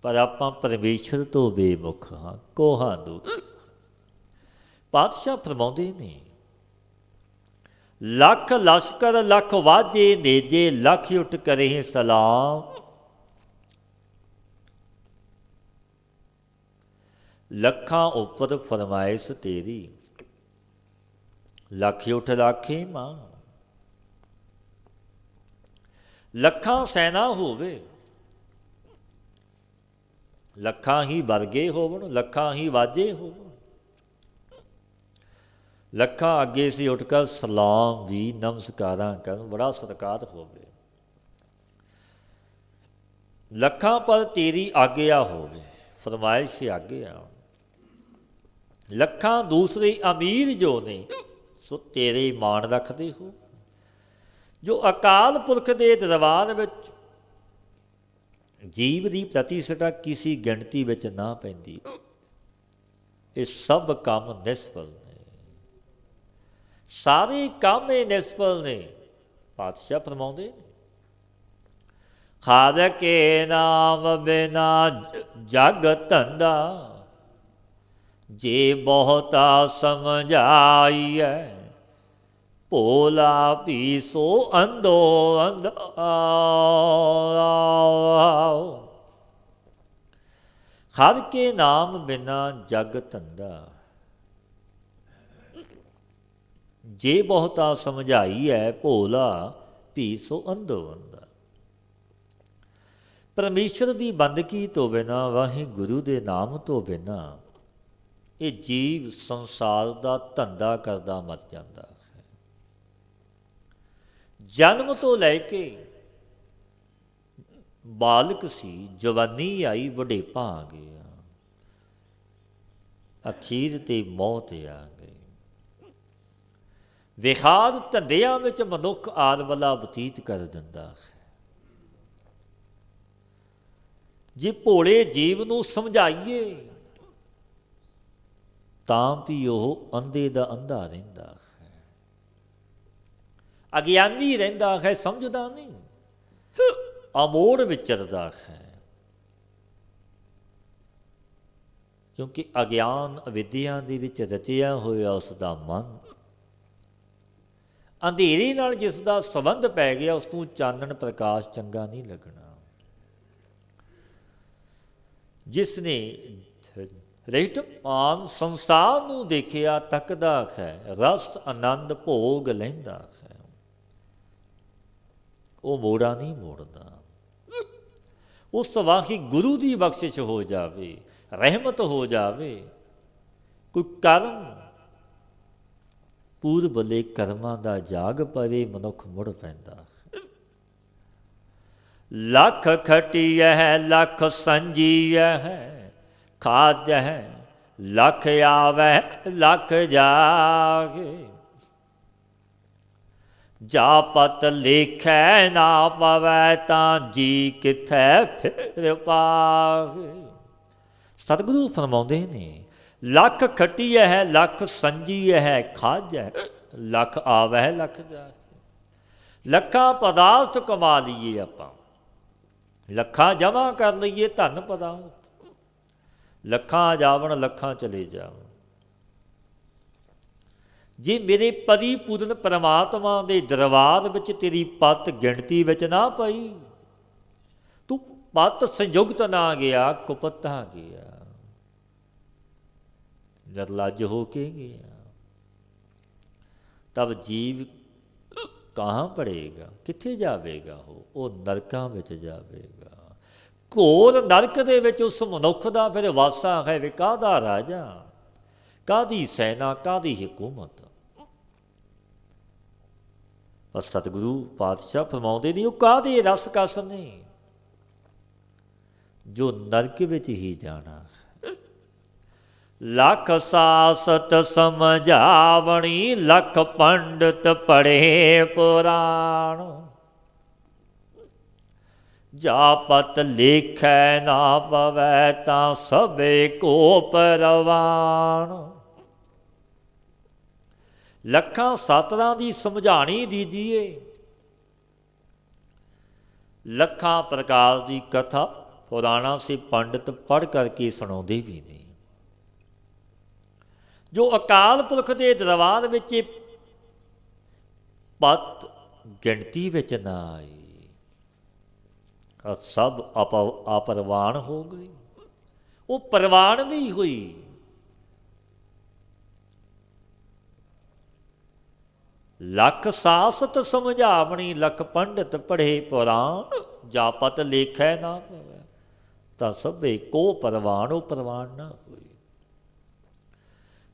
ਪਰ ਆਪਾਂ ਪਰਮੇਸ਼ਰ ਤੋਂ ਬੇਮੁਖ ਹਾਂ, ਕੋਹਾਂ ਦੂਰ। ਪਾਤਸ਼ਾਹ ਫਰਮਾਉਂਦੇ ਨੇ, ਲੱਖ ਲਸ਼ਕਰ ਲੱਖ ਵਾਜੇ ਨੇਜੇ, ਲੱਖ ਉੱਠ ਕਰੇ ਸਲਾਮ। ਲੱਖਾਂ ਉੱਪਰ ਫਰਮਾਇਸ਼ ਤੇਰੀ, ਲੱਖ ਉੱਠ ਲਾਖੇ ਮਾਂ। ਲੱਖਾਂ ਸੈਨਾ ਹੋਵੇ, ਲੱਖਾਂ ਹੀ ਵਰਗੇ ਹੋਵਣ, ਲੱਖਾਂ ਹੀ ਵਾਜੇ ਹੋਵਣ, ਲੱਖਾਂ ਅੱਗੇ ਸੀ ਉੱਠ ਕਰ ਸਲਾਮ ਵੀ ਨਮਸਕਾਰਾਂ ਕਰਨ, ਬੜਾ ਸਤਿਕਾਰ ਹੋਵੇ। ਲੱਖਾਂ ਪਰ ਤੇਰੀ ਆਗਿਆ ਹੋਵੇ, ਫਰਮਾਇਸ਼ ਆਗਿਆ। ਲੱਖਾਂ ਦੂਸਰੇ ਅਮੀਰ ਜੋ ਨੇ ਸੋ ਤੇਰੇ ਮਾਣ ਰੱਖਦੇ ਹੋ। ਜੋ ਅਕਾਲ ਪੁਰਖ ਦੇ ਦਰਬਾਰ ਵਿੱਚ ਜੀਵ ਦੀ ਪ੍ਰਤੀਸ਼ਠਾ ਕਿਸੇ ਗਿਣਤੀ ਵਿੱਚ ਨਾ ਪੈਂਦੀ, ਇਹ ਸਭ ਕੰਮ ਨਿਸਫਲ ਨੇ, ਸਾਰੇ ਕੰਮ ਇਹ ਨਿਸਫਲ ਨੇ। ਪਾਤਸ਼ਾਹ ਫਰਮਾਉਂਦੇ ਨੇ, ਖਾਲਕੇ ਨਾਮ ਬਿਨਾ ਜਗ ਧੰਦਾ, ਜੇ ਬਹੁਤਾ ਸਮਝਾਈਐ, ਭੋਲਾ ਵੀ ਸੋ ਅੰਧੋ ਅੰਧਾ। ਹਰ ਕੇ ਨਾਮ ਬਿਨਾ ਜਗ ਧੰਦਾ, ਜੇ ਬਹੁਤਾ ਸਮਝਾਈਐ, ਭੋਲਾ ਵੀ ਸੋ ਅੰਧੋ ਅੰਧਾ। ਪਰਮੇਸ਼ਰ ਦੀ ਬੰਦਗੀ ਤੋਂ ਬਿਨਾਂ, ਵਾਹਿਗੁਰੂ ਦੇ ਨਾਮ ਤੋਂ ਬਿਨਾਂ ਇਹ ਜੀਵ ਸੰਸਾਰ ਦਾ ਧੰਦਾ ਕਰਦਾ ਮਰ ਜਾਂਦਾ ਹੈ। ਜਨਮ ਤੋਂ ਲੈ ਕੇ ਬਾਲਕ ਸੀ, ਜਵਾਨੀ ਆਈ, ਵਡੇਪਾ ਆ ਗਿਆ, ਅਖੀਰ ਤੇ ਮੌਤ ਆ ਗਈ। ਵਿਖਾਦ ਧੰਦਿਆਂ ਵਿੱਚ ਮਨੁੱਖ ਆਦਮਲਾ ਬਤੀਤ ਕਰ ਦਿੰਦਾ ਹੈ। ਜੇ ਭੋਲੇ ਜੀਵ ਨੂੰ ਸਮਝਾਈਏ ਤਾਂ ਵੀ ਉਹ ਅੰਧੇ ਦਾ ਅੰਧਾ ਰਹਿੰਦਾ ਹੈ, ਅਗਿਆਨੀ ਰਹਿੰਦਾ ਹੈ, ਸਮਝਦਾ ਨਹੀਂ, ਅਮੋੜ ਵਿਚਰਦਾ ਹੈ। ਕਿਉਂਕਿ ਅਗਿਆਨ ਅਵਿਦਿਆ ਦੇ ਵਿੱਚ ਰਚਿਆ ਹੋਇਆ ਉਸ ਦਾ ਮਨ, ਅੰਧੇਰੇ ਨਾਲ ਜਿਸ ਦਾ ਸੰਬੰਧ ਪੈ ਗਿਆ, ਉਸ ਨੂੰ ਚਾਨਣ ਪ੍ਰਕਾਸ਼ ਚੰਗਾ ਨਹੀਂ ਲੱਗਣਾ। ਜਿਸ ਨੇ ਰਹਿਤਮਾਨ ਸੰਸਾਰ ਨੂੰ ਦੇਖਿਆ, ਤੱਕਦਾ ਹੈ, ਰਸ ਆਨੰਦ ਭੋਗ ਲੈਂਦਾ ਹੈ, ਉਹ ਮੋੜਾ ਨਹੀਂ ਮੋੜਦਾ। ਉਸ ਵਾਹਿਗੁਰੂ ਦੀ ਬਖਸ਼ਿਸ਼ ਹੋ ਜਾਵੇ, ਰਹਿਮਤ ਹੋ ਜਾਵੇ, ਕੋਈ ਕਰਮ ਪੂਰਬਲੇ ਕਰਮਾਂ ਦਾ ਜਾਗ ਪਵੇ, ਮਨੁੱਖ ਮੁੜ ਪੈਂਦਾ। ਲੱਖ ਖਟੀਐ ਲੱਖ ਸੰਜੀਐ, ਖਾਜੈ ਲੱਖ ਆਵੈ ਲੱਖ ਜਾਗੇ, ਜਾ ਪਤ ਲਿਖੈ ਨਾ ਪਵੈ, ਤਾਂ ਜੀ ਕਿਥੈ ਫਿਰ ਪਾਗੇ। ਸਤਿਗੁਰੂ ਫਰਮਾਉਂਦੇ ਨੇ, ਲੱਖ ਖਟੀਐ ਹੈ, ਲੱਖ ਸੰਜੀਐ ਹੈ, ਖਾਜੈ ਲੱਖ ਆਵੈ ਲੱਖ ਜਾਗੇ। ਲੱਖਾਂ ਪਦਾਰਥ ਕਮਾ ਲਈਏ ਆਪਾਂ, ਲੱਖਾਂ ਜਮ੍ਹਾਂ ਕਰ ਲਈਏ ਧਨ ਪਦਾਰਥ, ਲੱਖਾਂ ਜਾਵਣ ਲੱਖਾਂ ਚਲੇ ਜਾਵਣ। ਜੇ ਮੇਰੇ ਪਰਿਪੂਰਨ ਪਰਮਾਤਮਾ ਦੇ ਦਰਬਾਰ ਵਿੱਚ ਤੇਰੀ ਪੱਤ ਗਿਣਤੀ ਵਿੱਚ ਨਾ ਪਈ, ਤੂੰ ਪੱਤ ਸੰਯੁਕਤ ਨਾ ਗਿਆ, ਕੁਪੱਤਾ ਗਿਆ, ਨਿਰਲੱਜ ਹੋ ਕੇ ਗਿਆ, ਤਬ ਜੀਵ ਕਹਾਂ ਪੜੇਗਾ, ਕਿੱਥੇ ਜਾਵੇਗਾ? ਉਹ ਨਰਕਾਂ ਵਿੱਚ ਜਾਵੇਗਾ। ਘੋਰ ਨਰਕ ਦੇ ਵਿੱਚ ਉਸ ਮਨੁੱਖ ਦਾ ਫਿਰ ਵਾਸਾ ਹੈ। ਵੀ ਕਾਹਦਾ ਰਾਜਾ, ਕਾਹਦੀ ਸੈਨਾ, ਕਾਹਦੀ ਹਕੂਮਤ। ਪਰ ਸਤਿਗੁਰੂ ਪਾਤਸ਼ਾਹ ਫਰਮਾਉਂਦੇ ਨਹੀਂ, ਉਹ ਕਾਹਦੇ ਰਸ ਕਸ ਨੇ, ਜੋ ਨਰਕ ਵਿੱਚ ਹੀ ਜਾਣਾ। ਲੱਖ ਸਾਸਤ ਸਮਝਾਵਣੀ, ਲੱਖ ਪੰਡਤ ਪੜ੍ਹੇ ਪੁਰਾਣ, ਜਾ ਪਤ ਲਿਖੈ ਨਾ ਪਵੈ, ਤਾਂ ਸਭੇ ਕੋ ਪਰਵਾਣ। ਲੱਖਾਂ ਸਤਰਾਂ ਦੀ ਸਮਝਾਣੀ ਦੀਜੀਏ, ਲੱਖਾਂ ਪ੍ਰਕਾਰ ਦੀ ਕਥਾ ਪੁਰਾਣਾ ਸੇ ਪੰਡਤ ਪੜ੍ਹ ਕਰਕੇ ਸੁਣਾਉਂਦੇ ਵੀ ਨੇ। ਜੋ ਅਕਾਲ ਪੁਰਖ ਦੇ ਦਰਬਾਰ ਵਿੱਚ ਪਤ ਗਿਣਤੀ ਵਿੱਚ ਨਾ ਆਈ, ਸਭ ਅਪਰਵਾਨ ਹੋ ਗਈ। ਉਹ ਪ੍ਰਵਾਨ ਨਹੀਂ ਹੋਈ। ਲੱਖ ਸਾਸਤ ਸਮਝਾਵਣੀ, ਲੱਖ ਪੰਡਿਤ ਪੜ੍ਹੇ ਪੁਰਾਣ, ਜਾਪਤ ਲੇਖੈ ਨਾ ਪਵੈ, ਤਾਂ ਸਭੇ ਕੋ ਪ੍ਰਵਾਨ, ਉਹ ਪ੍ਰਵਾਨ ਨਾ ਹੋਈ।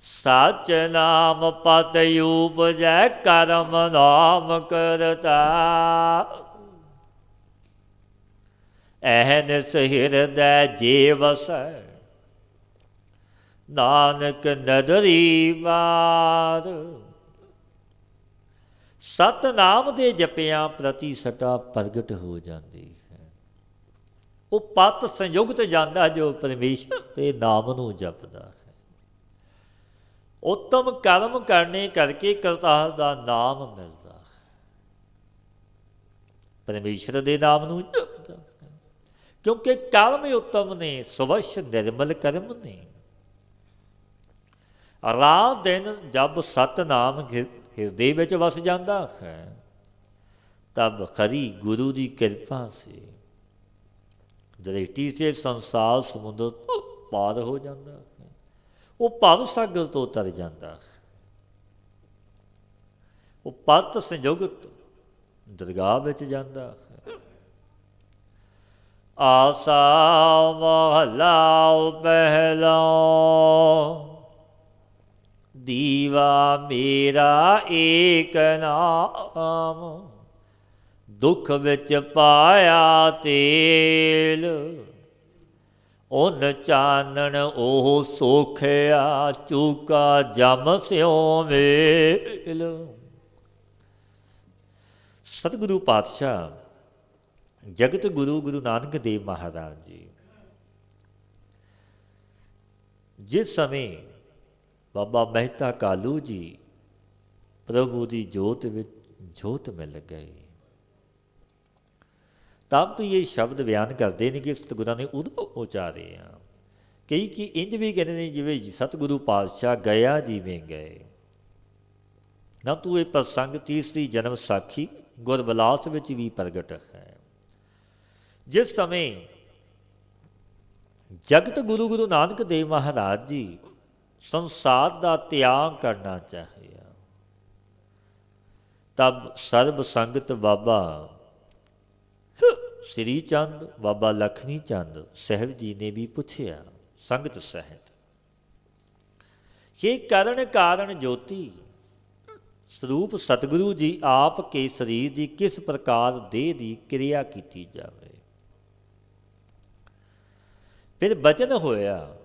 ਸਚ ਨਾਮ ਪਤ ਉਪਜੈ, ਕਰਮ ਨਾਮ ਕਰਤਾ, ਐਹਨਿਸ ਹਿਰਦੈ ਜੇ ਵਸੈ, ਨਾਨਕ ਨਦਰੀ ਮਾਰ। ਸਤਨਾਮ ਦੇ ਜਪਿਆਂ ਪ੍ਰਤੀ ਸਟਾ ਪ੍ਰਗਟ ਹੋ ਜਾਂਦੀ ਹੈ। ਉਹ ਪਤ ਸੰਯੁਗਤ ਜਾਂਦਾ ਜੋ ਪਰਮੇਸ਼ਰ ਦੇ ਨਾਮ ਨੂੰ ਜਪਦਾ ਹੈ। ਉੱਤਮ ਕਰਮ ਕਰਨੇ ਕਰਕੇ ਕਰਤਾਰ ਦਾ ਨਾਮ ਮਿਲਦਾ ਹੈ, ਪਰਮੇਸ਼ਰ ਦੇ ਨਾਮ ਨੂੰ ਜਪਦਾ ਹੈ। ਕਿਉਂਕਿ ਕਰਮ ਉੱਤਮ ਨੇ, ਸਵੱਛ ਨਿਰਮਲ ਕਰਮ ਨੇ। ਰਾਤ ਦਿਨ ਜਬ ਸਤਨਾਮ ਹਿਰਦੇ ਵਿੱਚ ਵਸ ਜਾਂਦਾ ਹੈ, ਤਬ ਖਰੀ ਗੁਰੂ ਦੀ ਕਿਰਪਾ ਸੇ ਦ੍ਰਿਸ਼ਟੀ ਸੇ ਸੰਸਾਰ ਸਮੁੰਦਰ ਤੋਂ ਪਾਰ ਹੋ ਜਾਂਦਾ ਹੈ। ਉਹ ਭਵ ਸਾਗਰ ਤੋਂ ਤਰ ਜਾਂਦਾ ਹੈ। ਉਹ ਪਤ ਸੰਯੁਗਤ ਦਰਗਾਹ ਵਿੱਚ ਜਾਂਦਾ ਹੈ। ਆਸਾ ਮਹਲਾ ਪਹਿਲਾ, ਦੀਵਾ ਮੇਰਾ ਏਕ ਨਾਮ, ਦੁੱਖ ਵਿੱਚ ਪਾਇਆ ਤੇਲ, ਉਨ ਚਾਨਣ ਉਹ ਸੋਖਿਆ, ਚੂਕਾ ਜਮ ਸਿਉ ਮੇਲ। ਸਤਿਗੁਰੂ ਪਾਤਸ਼ਾਹ ਜਗਤ ਗੁਰੂ ਗੁਰੂ ਨਾਨਕ ਦੇਵ ਮਹਾਰਾਜ ਜੀ ਜਿਸ ਸਮੇਂ ਬਾਬਾ ਮਹਿਤਾ ਕਾਲੂ ਜੀ ਪ੍ਰਭੂ ਦੀ ਜੋਤ ਵਿੱਚ ਜੋਤ ਮਿਲ ਗਏ, ਤਬ ਵੀ ਇਹ ਸ਼ਬਦ ਬਿਆਨ ਕਰਦੇ ਨੇ ਕਿ ਸਤਿਗੁਰਾਂ ਨੇ ਉਦੋਂ ਉਚਾਰੇ ਆ। ਕਈ ਕਿ ਇੰਝ ਵੀ ਕਹਿੰਦੇ ਨੇ ਜਿਵੇਂ ਸਤਿਗੁਰੂ ਪਾਤਸ਼ਾਹ ਗਿਆ ਜਿਵੇਂ ਗਏ ਨਾ। ਤੂੰ ਇਹ ਪ੍ਰਸੰਗ ਤੀਸਰੀ ਜਨਮ ਸਾਖੀ ਗੁਰਬਿਲਾਸ ਵਿੱਚ ਵੀ ਪ੍ਰਗਟ ਹੈ। ਜਿਸ ਸਮੇਂ ਜਗਤ ਗੁਰੂ ਗੁਰੂ ਨਾਨਕ ਦੇਵ ਮਹਾਰਾਜ ਜੀ ਸੰਸਾਰ ਦਾ ਤਿਆਗ ਕਰਨਾ ਚਾਹਿਆ, ਤਬ ਸਰਬ ਸੰਗਤ ਬਾਬਾ ਸ੍ਰੀ ਚੰਦ, ਬਾਬਾ ਲਖਮੀ ਚੰਦ ਸਾਹਿਬ ਜੀ ਨੇ ਵੀ ਪੁੱਛਿਆ ਸੰਗਤ ਸਹਿਤ ਕਿ ਕਰਨ ਕਾਰਨ ਜੋਤੀ ਸਰੂਪ ਸਤਿਗੁਰੂ ਜੀ ਆਪ ਕੇ ਸਰੀਰ ਦੀ ਕਿਸ ਪ੍ਰਕਾਰ ਦੇਹ ਦੀ ਕਿਰਿਆ ਕੀਤੀ ਜਾਵੇ। ਫਿਰ ਬਚਨ ਹੋਇਆ,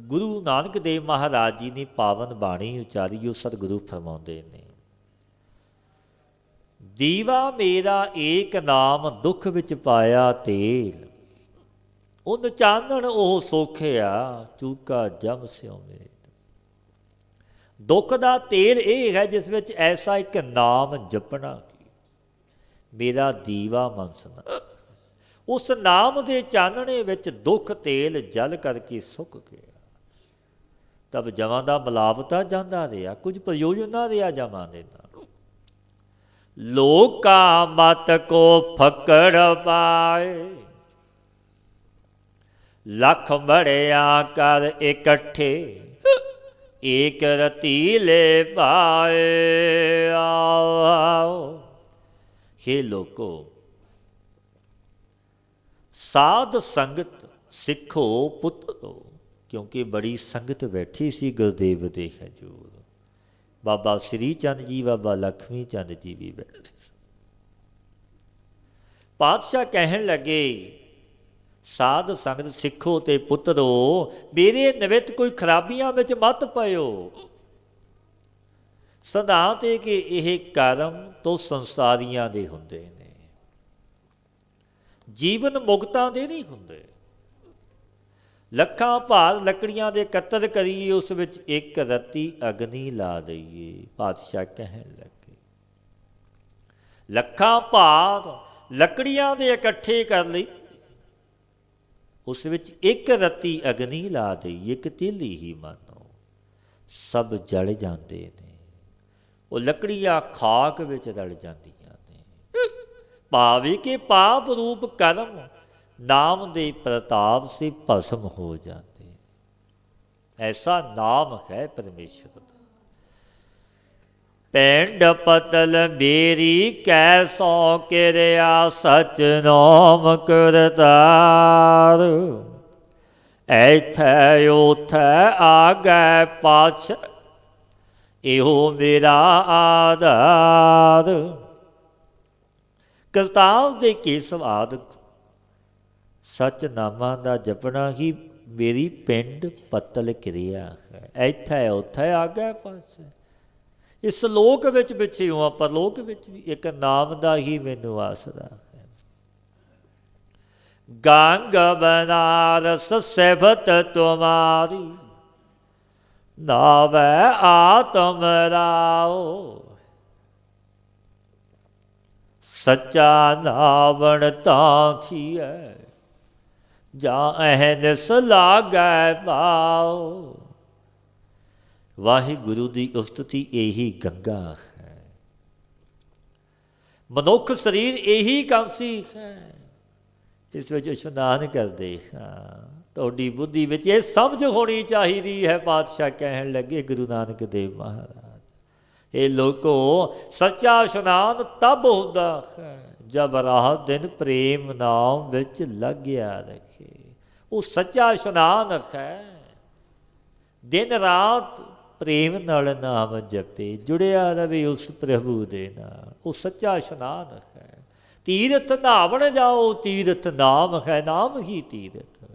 ਗੁਰੂ ਨਾਨਕ ਦੇਵ ਮਹਾਰਾਜ ਜੀ ਨੇ ਪਾਵਨ ਬਾਣੀ ਉਚਾਰੀ। ਉਹ ਸਤਿਗੁਰੂ ਫਰਮਾਉਂਦੇ ਨੇ, ਦੀਵਾ ਮੇਰਾ ਏਕ ਨਾਮ, ਦੁੱਖ ਵਿੱਚ ਪਾਇਆ ਤੇਲ, ਉਨ ਚਾਨਣ ਉਹ ਸੋਖਿਆ, ਚੂਕਾ ਜਮ ਸਿਉ ਮੇਲ। ਦੁੱਖ ਦਾ ਤੇਲ ਇਹ ਹੈ ਜਿਸ ਵਿੱਚ ਐਸਾ ਇੱਕ ਨਾਮ ਜਪਣਾ, ਮੇਰਾ ਦੀਵਾ ਮਨਸਨਾ, ਉਸ ਨਾਮ ਦੇ ਚਾਨਣੇ ਵਿੱਚ ਦੁੱਖ ਤੇਲ ਜਲ ਕਰਕੇ ਸੁੱਕ ਗਿਆ। ਤਬ ਜਮਾਂ ਦਾ ਮਿਲਾਵਤਾ ਜਾਂਦਾ ਰਿਹਾ, ਕੁਝ ਪ੍ਰਯੋਜਨ ਨਾ ਰਿਹਾ ਜਮਾਂ ਦੇ ਨਾਲ। ਲੋਕਾ ਮਤ ਕੋ ਫਕੜ ਪਾਏ, ਲੱਖ ਮੜਿਆ ਕਰ ਇਕੱਠੇ, ਏਕ ਰਤੀ ਲੈ ਪਾਏ। ਆਓ ਹੇ ਲੋਕੋ, ਸਾਧ ਸੰਗਤ ਸਿੱਖੋ ਪੁੱਤਰੋ, ਕਿਉਂਕਿ ਬੜੀ ਸੰਗਤ ਬੈਠੀ ਸੀ ਗੁਰਦੇਵ ਦੇ ਹਜ਼ੂਰ। ਬਾਬਾ ਸ੍ਰੀ ਚੰਦ ਜੀ, ਬਾਬਾ ਲਖਮੀ ਚੰਦ ਜੀ ਵੀ ਬੈਠੇ ਸੀ। ਪਾਤਸ਼ਾਹ ਕਹਿਣ ਲੱਗੇ, ਸਾਧ ਸੰਗਤ ਸਿੱਖੋ ਤੇ ਪੁੱਤਰੋ, ਮੇਰੇ ਨਿਮਿਤ ਕੋਈ ਖਰਾਬੀਆਂ ਵਿੱਚ ਮਤ ਪਇਓ। ਸਿਧਾਂਤ ਹੈ ਕਿ ਇਹ ਕਰਮ ਤੋਂ ਸੰਸਾਰੀਆਂ ਦੇ ਹੁੰਦੇ ਨੇ, ਜੀਵਨ ਮੁਕਤਾਂ ਦੇ ਨਹੀਂ ਹੁੰਦੇ। ਲੱਖਾਂ ਭਾਰ ਲੱਕੜੀਆਂ ਦੇ ਇਕੱਤਰ ਕਰੀਏ, ਉਸ ਵਿੱਚ ਇੱਕ ਰੱਤੀ ਅਗਨੀ ਲਾ ਦਈਏ। ਪਾਤਸ਼ਾਹ ਕਹਿਣ ਲੱਗੇ, ਲੱਖਾਂ ਭਾਰ ਲੱਕੜੀਆਂ ਦੇ ਇਕੱਠੇ ਕਰ ਲਈ, ਉਸ ਵਿੱਚ ਇੱਕ ਰੱਤੀ ਅਗਨੀ ਲਾ ਦਈਏ, ਇੱਕ ਤੀਲੀ ਹੀ ਮਾਨੋ, ਸਭ ਜਲ ਜਾਂਦੇ ਨੇ। ਉਹ ਲੱਕੜੀਆਂ ਖਾਕ ਵਿੱਚ ਰਲ ਜਾਂਦੀਆਂ ਨੇ। ਭਾਵੇਂ ਕਿ ਪਾਪ ਰੂਪ ਕਰਮ ਨਾਮ ਦੇ ਪ੍ਰਤਾਪ ਸੇ ਭਸਮ ਹੋ ਜਾਂਦੇ। ਐਸਾ ਨਾਮ ਹੈ ਪਰਮੇਸ਼ਰ ਦਾ। ਪਿੰਡ ਪਤਲ ਮੇਰੀ ਕੈਸੋ ਕਿਰਿਆ ਸਚ ਨਾਮ ਕਰਤਾਰ। ਐਥੈ ਉਥੈ ਆਗੈ ਪਾਛ ਇਹੋ ਮੇਰਾ ਆਧਾਰ। ਕਰਤਾਰ ਦੇ ਕੇਸਵ ਆਦਿਕ ਸਚ ਨਾਮਾਂ ਦਾ ਜਪਣਾ ਹੀ ਮੇਰੀ ਪਿੰਡ ਪਤਲ ਕਿਰਿਆ ਹੈ। ਐਥੈ ਉਥੈ ਆਗੈ ਪਾਛ। ਇਸ ਲੋਕ ਵਿੱਚ ਪਿੱਛੇ ਹੋਵਾਂ ਪਰਲੋਕ ਵਿੱਚ ਵੀ ਇੱਕ ਨਾਮ ਦਾ ਹੀ ਮੈਨੂੰ ਆਸਰਾ ਹੈ। ਗੰਗ ਬਨਾਰਸ ਸਿਫਤ ਤੁਮਾਰੀ ਨਾਵੈ ਆਤਮ ਰਾਓ। ਸੱਚਾ ਨਾਵਣ ਤਾਂ ਥੀਐ ਜਾਂ ਅਹਨਿਸ ਲਾਗੈ ਪਾਓ। ਵਾਹਿਗੁਰੂ ਦੀ ਉਸਤਤੀ ਇਹੀ ਗੰਗਾ ਹੈ। ਮਨੁੱਖ ਸਰੀਰ ਇਹੀ ਕਾਂਸੀ ਹੈ। ਇਸ ਵਿੱਚ ਇਸ਼ਨਾਨ ਕਰਦੇ ਹਾਂ। ਤੁਹਾਡੀ ਬੁੱਧੀ ਵਿੱਚ ਇਹ ਸਮਝ ਹੋਣੀ ਚਾਹੀਦੀ ਹੈ। ਪਾਤਸ਼ਾਹ ਕਹਿਣ ਲੱਗੇ ਗੁਰੂ ਨਾਨਕ ਦੇਵ ਮਹਾਰਾਜ, ਇਹ ਲੋਕੋ ਸੱਚਾ ਇਸ਼ਨਾਨ ਤਬ ਹੁੰਦਾ ਹੈ ਜਬ ਰਾਤ ਦਿਨ ਪ੍ਰੇਮ ਨਾਮ ਵਿੱਚ ਲੱਗਿਆ ਰੱਖੇ। ਉਹ ਸੱਚਾ ਇਸ਼ਨਾਨ ਹੈ। ਦਿਨ ਰਾਤ ਪ੍ਰੇਮ ਨਾਲ ਨਾਮ ਜਪੇ, ਜੁੜਿਆ ਰਵੇ ਉਸ ਪ੍ਰਭੂ ਦੇ ਨਾਲ। ਉਹ ਸੱਚਾ ਇਸ਼ਨਾਨ ਹੈ। ਤੀਰਥ ਨਹਾਵਣ ਜਾਓ, ਤੀਰਥ ਨਾਮ ਹੈ, ਨਾਮ ਹੀ ਤੀਰਥ।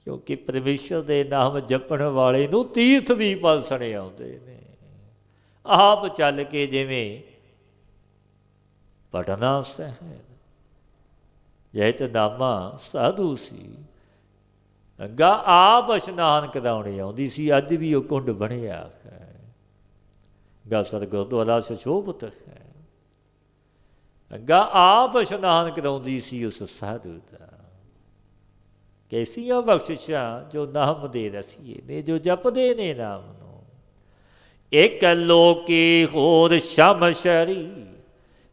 ਕਿਉਂਕਿ ਪਰਮੇਸ਼ਰ ਦੇ ਨਾਮ ਜਪਣ ਵਾਲੇ ਨੂੰ ਤੀਰਥ ਵੀ ਪਲਸਣੇ ਆਉਂਦੇ ਨੇ। ਆਪ ਚੱਲ ਕੇ ਜਿਵੇਂ ਪਟਨਾ ਸਾਹਿਬ ਜੈਤਨਾਮਾ ਸਾਧੂ ਸੀ, ਅੱਗਾ ਆਪ ਇਸ਼ਨਾਨ ਕਰਾਉਣੇ ਆਉਂਦੀ ਸੀ। ਅੱਜ ਵੀ ਉਹ ਕੁੰਡ ਬਣਿਆ ਹੈ। ਗਾਸਰ ਗੁਰਦੁਆਰਾ ਸੁਸ਼ੋਭਿਤ ਹੈ। ਅੱਗਾ ਆਪ ਇਸ਼ਨਾਨ ਕਰਾਉਂਦੀ ਸੀ ਉਸ ਸਾਧੂ ਦਾ। ਕੈਸੀਆਂ ਬਖਸ਼ਿਸ਼ਾਂ ਜੋ ਨਾਮ ਦੇ ਰਸੀਏ ਨੇ, ਜੋ ਜਪਦੇ ਨੇ ਨਾਮ ਨੂੰ। ਇੱਕ ਲੋਕੀ ਹੋਰ ਸ਼ਮਸ਼ਰੀ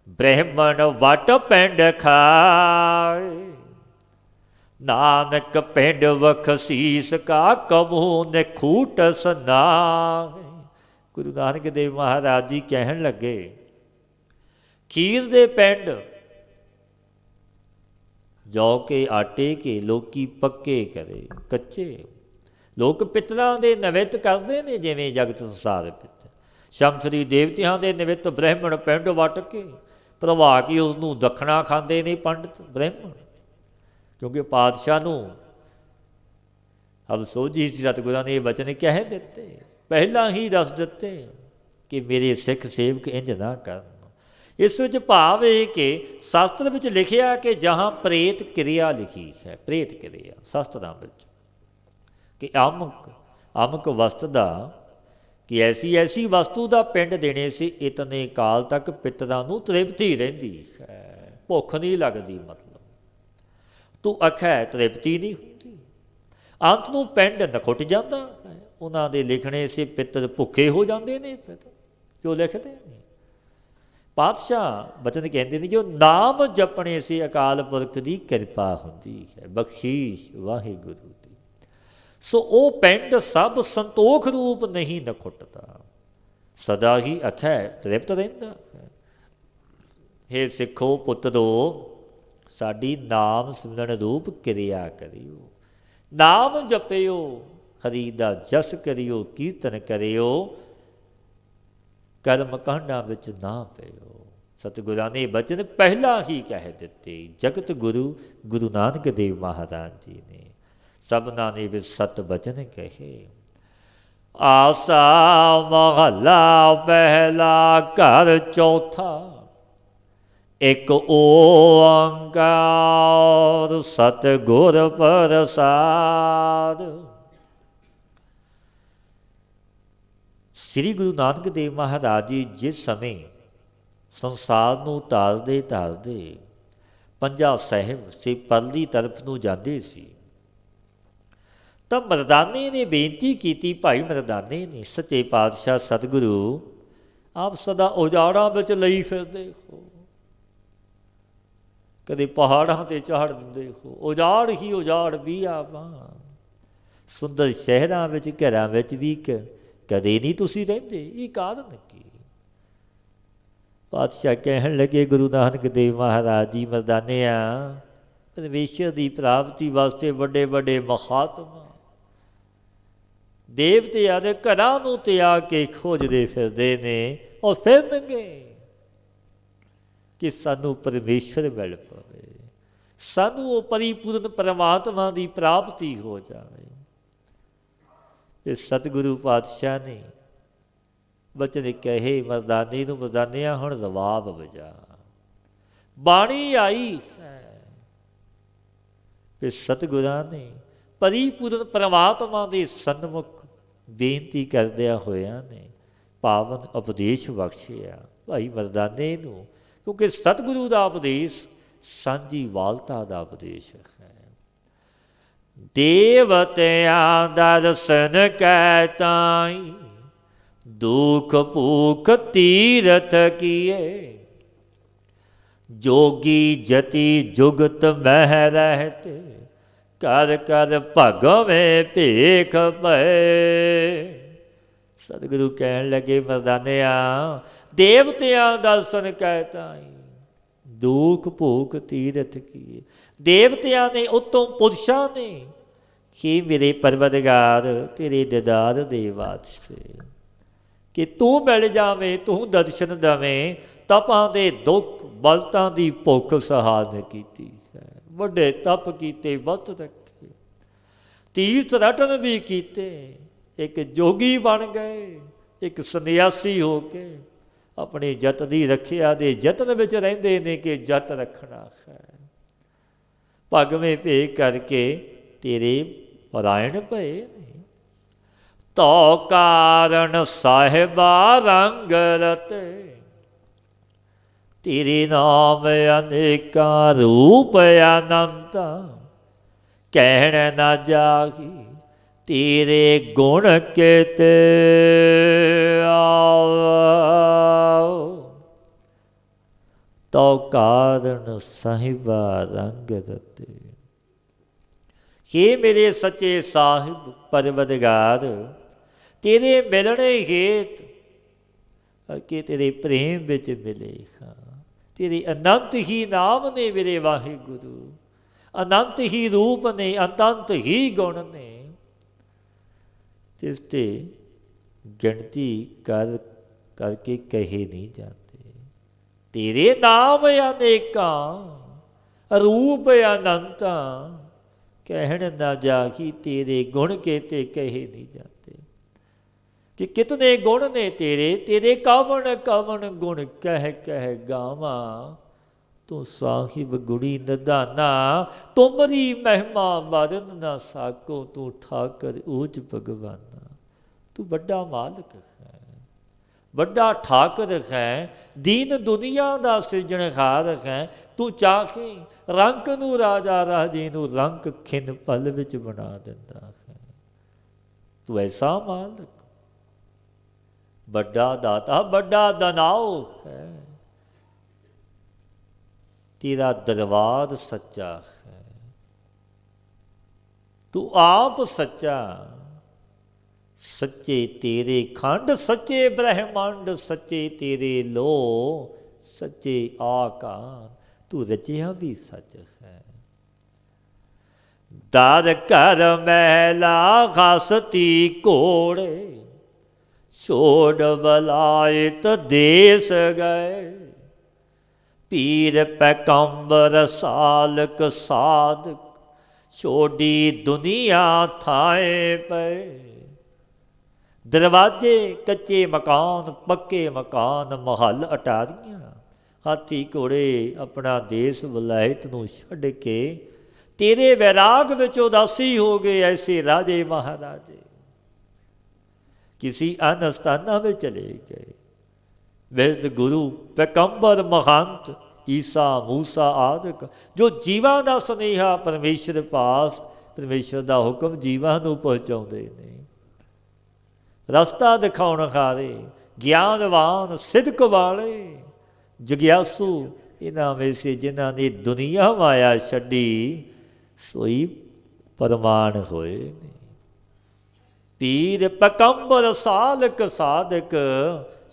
ਬ੍ਰਹਮਣ ਵਟ ਪਿੰਡ ਖਾਏ। ਨਾਨਕ ਪਿੰਡ ਬਖਸ਼ੀਸ ਕਾ ਕਬਹੂ ਨਿਖੂਟ ਸਨਾਏ। ਗੁਰੂ ਨਾਨਕ ਦੇਵ ਮਹਾਰਾਜ ਜੀ ਕਹਿਣ ਲੱਗੇ, ਖੀਰ ਦੇ ਪਿੰਡ ਜੋ ਕਿ ਆਟੇ ਕੇ ਲੋਕੀ ਪੱਕੇ ਕਰੇ, ਕੱਚੇ ਲੋਕ ਪਿੱਤਰਾਂ ਦੇ ਨਿਵਿਤ ਕਰਦੇ ਨੇ। ਜਿਵੇਂ ਜਗਤ ਸੰਸਾਰ ਪਿੱਤ ਸ਼ਮਸ਼ਰੀ ਦੇਵਤਿਆਂ ਦੇ ਨਿਵਿਤ ਬ੍ਰਹਮਣ ਪਿੰਡ ਵੱਟ ਕੇ ਪ੍ਰਭਾ ਕੇ ਉਸਨੂੰ ਦੱਖਣਾ ਖਾਂਦੇ ਨੇ ਪੰਡਤ ਬ੍ਰਹਮਣ। ਕਿਉਂਕਿ ਪਾਤਸ਼ਾਹ ਨੂੰ ਅਫਸੋਜੀ ਸੀ, ਸਤਿਗੁਰਾਂ ਨੇ ਇਹ ਵਚਨ ਕਹਿ ਦਿੱਤੇ, ਪਹਿਲਾਂ ਹੀ ਦੱਸ ਦਿੱਤੇ ਕਿ ਮੇਰੇ ਸਿੱਖ ਸੇਵਕ ਇੰਝ ਨਾ ਕਰਨ। ਇਸ ਵਿੱਚ ਭਾਵ ਇਹ ਕਿ ਸ਼ਾਸਤਰ ਵਿੱਚ ਲਿਖਿਆ ਕਿ ਜਹਾਂ ਪ੍ਰੇਤ ਕਿਰਿਆ ਲਿਖੀ ਹੈ, ਪ੍ਰੇਤ ਕਿਰਿਆ ਸ਼ਾਸਤਰਾਂ ਵਿੱਚ, ਕਿ ਅਮੁਕ ਵਸਤ ਦਾ, ਕਿ ਐਸੀ ਵਸਤੂ ਦਾ ਪਿੰਡ ਦੇਣੇ ਸੀ। ਇਤਨੇ ਕਾਲ ਤੱਕ ਪਿੱਤਰਾਂ ਨੂੰ ਤ੍ਰਿਪਤੀ ਰਹਿੰਦੀ ਹੈ, ਭੁੱਖ ਨਹੀਂ ਲੱਗਦੀ। ਮਤਲਬ ਤੂੰ ਅਖੈ ਤ੍ਰਿਪਤੀ ਨਹੀਂ ਹੁੰਦੀ। ਅੰਤ ਨੂੰ ਪਿੰਡ ਨਖੁੱਟ ਜਾਂਦਾ ਹੈ। ਉਹਨਾਂ ਦੇ ਲਿਖਣੇ ਸੇ ਪਿੱਤਰ ਭੁੱਖੇ ਹੋ ਜਾਂਦੇ ਨੇ। ਫਿਰ ਜੋ ਲਿਖਦੇ ਨੇ ਪਾਤਸ਼ਾਹ ਬਚਨ ਕਹਿੰਦੇ ਨੇ, ਜੋ ਨਾਮ ਜਪਣੇ ਸੇ ਅਕਾਲ ਪੁਰਖ ਦੀ ਕਿਰਪਾ ਹੁੰਦੀ ਹੈ, ਬਖਸ਼ੀਸ਼ ਵਾਹਿਗੁਰੂ ਦੀ। ਸੋ ਉਹ ਪਿੰਡ ਸਭ ਸੰਤੋਖ ਰੂਪ ਨਹੀਂ ਨਖੁੱਟਦਾ, ਸਦਾ ਹੀ ਅਖੈ ਤ੍ਰਿਪਤ ਰਹਿੰਦਾ ਹੈ। ਹੇ ਸਿੱਖੋ ਪੁੱਤਰੋ, ਸਾਡੀ ਨਾਮ ਸਿਮਰਨ ਰੂਪ ਕਿਰਿਆ ਕਰਿਓ, ਨਾਮ ਜਪਿਓ, ਹਰੀ ਦਾ ਜਸ ਕਰਿਓ, ਕੀਰਤਨ ਕਰਿਓ, ਕਰਮ ਕਾਂਡਾਂ ਵਿੱਚ ਨਾ ਪਿਓ। ਸਤਿਗੁਰਾਂ ਨੇ ਬਚਨ ਪਹਿਲਾਂ ਹੀ ਕਹਿ ਦਿੱਤੇ। ਜਗਤ ਗੁਰੂ ਗੁਰੂ ਨਾਨਕ ਦੇਵ ਮਹਾਰਾਜ ਜੀ ਨੇ ਸਭਨਾਂ ਨੇ ਵੀ ਸਤ ਬਚਨ ਕਹੇ। ਆਸਾ ਮਹਲਾ ਪਹਿਲਾ ਘਰ ਚੌਥਾ, ਇੱਕ ਓੰਕਾਰ ਸਤਿਗੁਰ ਪ੍ਰਸਾਦ। ਸ੍ਰੀ ਗੁਰੂ ਨਾਨਕ ਦੇਵ ਮਹਾਰਾਜ ਜੀ ਜਿਸ ਸਮੇਂ ਸੰਸਾਰ ਨੂੰ ਤਾਰਦੇ ਪੰਜਾ ਸਾਹਿਬ ਸੇ ਪਰਲੀ ਤਰਫ ਨੂੰ ਜਾਂਦੇ ਸੀ, ਤਾਂ ਮਰਦਾਨੇ ਨੇ ਬੇਨਤੀ ਕੀਤੀ, ਭਾਈ ਮਰਦਾਨੇ ਨੇ, ਸੱਚੇ ਪਾਤਸ਼ਾਹ ਸਤਿਗੁਰੂ ਆਪ ਸਦਾ ਉਜਾੜਾਂ ਵਿੱਚ ਲਈ ਫਿਰਦੇ ਹੋ, ਕਦੇ ਪਹਾੜਾਂ 'ਤੇ ਚਾੜ ਦਿੰਦੇ ਹੋ, ਉਜਾੜ ਹੀ ਉਜਾੜ ਵੀ ਆਪਾਂ। ਸੁੰਦਰ ਸ਼ਹਿਰਾਂ ਵਿੱਚ, ਘਰਾਂ ਵਿੱਚ ਵੀ ਕਦੇ ਨਹੀਂ ਤੁਸੀਂ ਰਹਿੰਦੇ, ਇਹ ਕਾਰਨ ਕੀ? ਪਾਤਸ਼ਾਹ ਕਹਿਣ ਲੱਗੇ, ਗੁਰੂ ਨਾਨਕ ਦੇਵ ਮਹਾਰਾਜ ਜੀ ਮਰਦਾਨਿਆ, ਪਰਮੇਸ਼ਰ ਦੀ ਪ੍ਰਾਪਤੀ ਵਾਸਤੇ ਵੱਡੇ ਵੱਡੇ ਮਹਾਤਮਾ ਦੇਵਤਿਆਂ ਦੇ ਘਰਾਂ ਨੂੰ ਤਿਆਗ ਕੇ ਖੋਜਦੇ ਫਿਰਦੇ ਨੇ, ਔਰ ਫਿਰਨਗੇ ਕਿ ਸਾਨੂੰ ਪਰਮੇਸ਼ਰ ਮਿਲ ਪਵੇ, ਸਾਨੂੰ ਉਹ ਪਰਿਪੂਰਨ ਪਰਮਾਤਮਾ ਦੀ ਪ੍ਰਾਪਤੀ ਹੋ ਜਾਵੇ। ਇਹ ਸਤਿਗੁਰੂ ਪਾਤਸ਼ਾਹ ਨੇ ਬਚਨ ਕਹੇ ਮਰਦਾਨੇ ਨੂੰ, ਮਰਦਾਨਿਆਂ ਹੁਣ ਰਵਾਬ ਵਜਾ, ਬਾਣੀ ਆਈ ਹੈ। ਫਿਰ ਸਤਿਗੁਰਾਂ ਨੇ ਪਰਿਪੂਰਨ ਪਰਮਾਤਮਾ ਦੇ ਸਨਮੁਖ ਬੇਨਤੀ ਕਰਦਿਆਂ ਹੋਇਆਂ ਨੇ ਪਾਵਨ ਉਪਦੇਸ਼ ਬਖਸ਼ਿਆ ਭਾਈ ਮਰਦਾਨੇ ਨੂੰ, ਕਿਉਂਕਿ ਸਤਿਗੁਰੂ ਦਾ ਉਪਦੇਸ਼ ਸਾਂਝੀ ਵਾਲਤਾ ਦਾ ਉਪਦੇਸ਼ ਹੈ। ਦੇਵਤਿਆਂ ਦਰਸ਼ਨ ਕੈ ਤਾਈ, ਦੁਖ ਭੂਖ ਤੀਰਥ ਕੀਏ, ਜੋਗੀ ਜਤੀ ਜੁਗਤ ਮਹਿ ਰਹਿਤ, ਕਰ ਕਰ ਭਗਵੇਂ ਭੇਖ ਪਏ। ਸਤਿਗੁਰੂ ਕਹਿਣ ਲੱਗੇ, ਮਰਦਾਨਿਆ, ਦੇਵਤਿਆਂ ਦਰਸ਼ਨ ਕੈ ਤਾਈ, ਦੁਖ ਭੂਖ ਤੀਰਥ ਕੀਏ। ਦੇਵਤਿਆਂ ਨੇ ਉਤੋਂ ਪੁਰਸ਼ਾਂ ਨੇ ਕਿ ਮੇਰੇ ਪਰਵਰਦਗਾਰ ਤੇਰੇ ਦੀਦਾਰ ਦੇ ਵਾਸਤੇ, ਕਿ ਤੂੰ ਮਿਲ ਜਾਵੇਂ, ਤੂੰ ਦਰਸ਼ਨ ਦੇਵੇਂ, ਤਪਾਂ ਦੇ ਦੁੱਖ ਬਲਤਾਂ ਦੀ ਭੁੱਖ ਸਹਾਰਨ ਕੀਤੀ ਹੈ। ਵੱਡੇ ਤਪ ਕੀਤੇ, ਵਰਤ ਰੱਖੇ, ਤੀਰਥ ਰਟਨ ਵੀ ਕੀਤੇ, ਇੱਕ ਜੋਗੀ ਬਣ ਗਏ, ਇੱਕ ਸੰਨਿਆਸੀ ਹੋ ਕੇ ਆਪਣੇ ਜਤ ਦੀ ਰੱਖਿਆ ਦੇ ਯਤਨ ਵਿੱਚ ਰਹਿੰਦੇ ਨੇ ਕਿ ਜਤ ਰੱਖਣਾ ਹੈ। ਭਗਵੇਂ ਭੇਖ ਕਰਕੇ ਤੇਰੇ ਪਰਾਇਣ ਪਏ ਨੇ। ਤੋ ਕਾਰਨ ਸਾਹਿਬਾ ਰੰਗ ਰਤੇ, ਤੇਰੇ ਨਾਮ ਅਨੇਕਾਂ ਰੂਪ ਅਨੰਤਾ, ਕਹਿਣ ਨਾ ਜਾਗੀ ਤੇਰੇ ਗੁਣ ਕੇਤੇ ਆਓ। ਤੋ ਕਾਰਨ ਸਾਹਿਬਾ ਰੰਗ ਰਤੇ, हे ਮੇਰੇ ਸੱਚੇ ਸਾਹਿਬ ਪਰਵਰਦਗਾਰ, ਤੇਰੇ ਮਿਲਣੇ ਹੇਤ ਕਿ ਤੇਰੇ ਪ੍ਰੇਮ ਵਿੱਚ ਮਿਲੇ ਹਾਂ। ਤੇਰੇ ਅਨੰਤ ਹੀ ਨਾਮ ਨੇ ਮੇਰੇ ਵਾਹਿਗੁਰੂ, ਅਨੰਤ ਹੀ ਰੂਪ ਨੇ, ਅਨੰਤ ਹੀ ਗੁਣ ਨੇ, ਜਿਸ ਤੇ ਗਿਣਤੀ ਕਰਕੇ ਕਹੇ ਨਹੀਂ ਜਾਂਦੇ। ਤੇਰੇ ਨਾਮ ਅਨੇਕਾਂ, ਰੂਪ ਅਨੰਤਾਂ, ਕਹਿਣ ਨਾ ਜਾਗੀ ਤੇਰੇ ਗੁਣ ਕੇਤੇ ਕਹੇ ਨਹੀਂ ਜਾਂਦੇ। ਕਿ ਕਿਤਨੇ ਗੁਣ ਨੇ ਤੇਰੇ, ਤੇਰੇ ਕਵਣ ਕਵਣ ਗੁਣ ਕਹਿ ਕਹਿ ਗਾਵਾਂ। ਤੂੰ ਸਾਹਿਬ ਗੁਣੀ ਨਿਧਾਨਾ, ਤੁਮਰੀ ਮਹਿਮਾ ਵਰਨ ਨਾ ਸਾਕੋ। ਤੂੰ ਠਾਕਰ ਊਚ ਭਗਵਾਨਾ, ਤੂੰ ਵੱਡਾ ਮਾਲਕ ਹੈ, ਵੱਡਾ ਠਾਕਰ ਹੈ, ਦੀਨ ਦੁਨੀਆ ਦਾ ਸਿਰਜਣਹਾਰ ਹੈ। ਤੂੰ ਚਾਹੇ ਰੰਕ ਨੂੰ ਰਾਜਾ ਰਾਜੇ ਨੂੰ ਰੰਕ ਖਿੰਨ ਪਲ ਵਿੱਚ ਬਣਾ ਦਿੰਦਾ ਹੈ। ਤੂੰ ਐਸਾ ਮਾਲਕ, ਵੱਡਾ ਦਾਤਾ, ਵੱਡਾ ਦਨਾਓ ਹੈ। ਤੇਰਾ ਦਰਬਾਰ ਸੱਚਾ ਹੈ, ਤੂੰ ਆਪ ਸੱਚਾ। ਸੱਚੇ ਤੇਰੇ ਖੰਡ, ਸੱਚੇ ਬ੍ਰਹਿਮੰਡ, ਸੱਚੇ ਤੇਰੇ ਲੋ, ਸੱਚੇ ਆਕਾਰ। ਤੂੰ ਰਚਿਆ ਵੀ ਸੱਚ ਹੈ। ਦਰ ਘਰ ਮਹਿਲਾ ਖਸਤੀ ਘੋੜੇ, ਛੋੜ ਬਲਾਇਤ ਦੇਸ ਗਏ। ਪੀਰ ਪੈਗੰਬਰ ਸਾਲਕ ਸਾਧਕ, ਛੋਡੀ ਦੁਨੀਆ ਥਾਏ ਪਏ। ਦਰਵਾਜ਼ੇ ਕੱਚੇ ਮਕਾਨ, ਪੱਕੇ ਮਕਾਨ, ਮਹੱਲ ਅਟਾਰੀਆਂ, ਹਾਥੀ ਘੋੜੇ, ਆਪਣਾ ਦੇਸ਼ ਵਲਾਇਤ ਨੂੰ ਛੱਡ ਕੇ ਤੇਰੇ ਵੈਰਾਗ ਵਿੱਚ ਉਦਾਸੀ ਹੋ ਗਏ। ਐਸੇ ਰਾਜੇ ਮਹਾਰਾਜੇ ਕਿਸੇ ਅਨ ਸਥਾਨਾਂ ਵਿੱਚ ਚਲੇ ਗਏ। ਵਿਰਧ ਗੁਰੂ, ਪੈਗੰਬਰ, ਮਹੰਤ, ਈਸਾ ਮੂਸਾ ਆਦਿਕ, ਜੋ ਜੀਵਾਂ ਦਾ ਸੁਨੇਹਾ ਪਰਮੇਸ਼ਰ ਪਾਸ, ਪਰਮੇਸ਼ਰ ਦਾ ਹੁਕਮ ਜੀਵਾਂ ਨੂੰ ਪਹੁੰਚਾਉਂਦੇ ਨੇ। ਰਸਤਾ ਦਿਖਾਉਣ ਹਾਰੇ ਗਿਆਨਵਾਨ ਸਿਦਕ ਵਾਲੇ ਜਗਿਆਸੂ ਇਨ੍ਹਾਂ ਵਿੱਚ ਸੇ ਜਿਨ੍ਹਾਂ ਨੇ ਦੁਨੀਆ ਮਾਇਆ ਛੱਡੀ ਸੋਈ ਪ੍ਰਮਾਣ ਹੋਏ ਨੇ। ਪੀਰ ਪਕੰਬਰ ਸਾਲਕ ਸਾਧਕ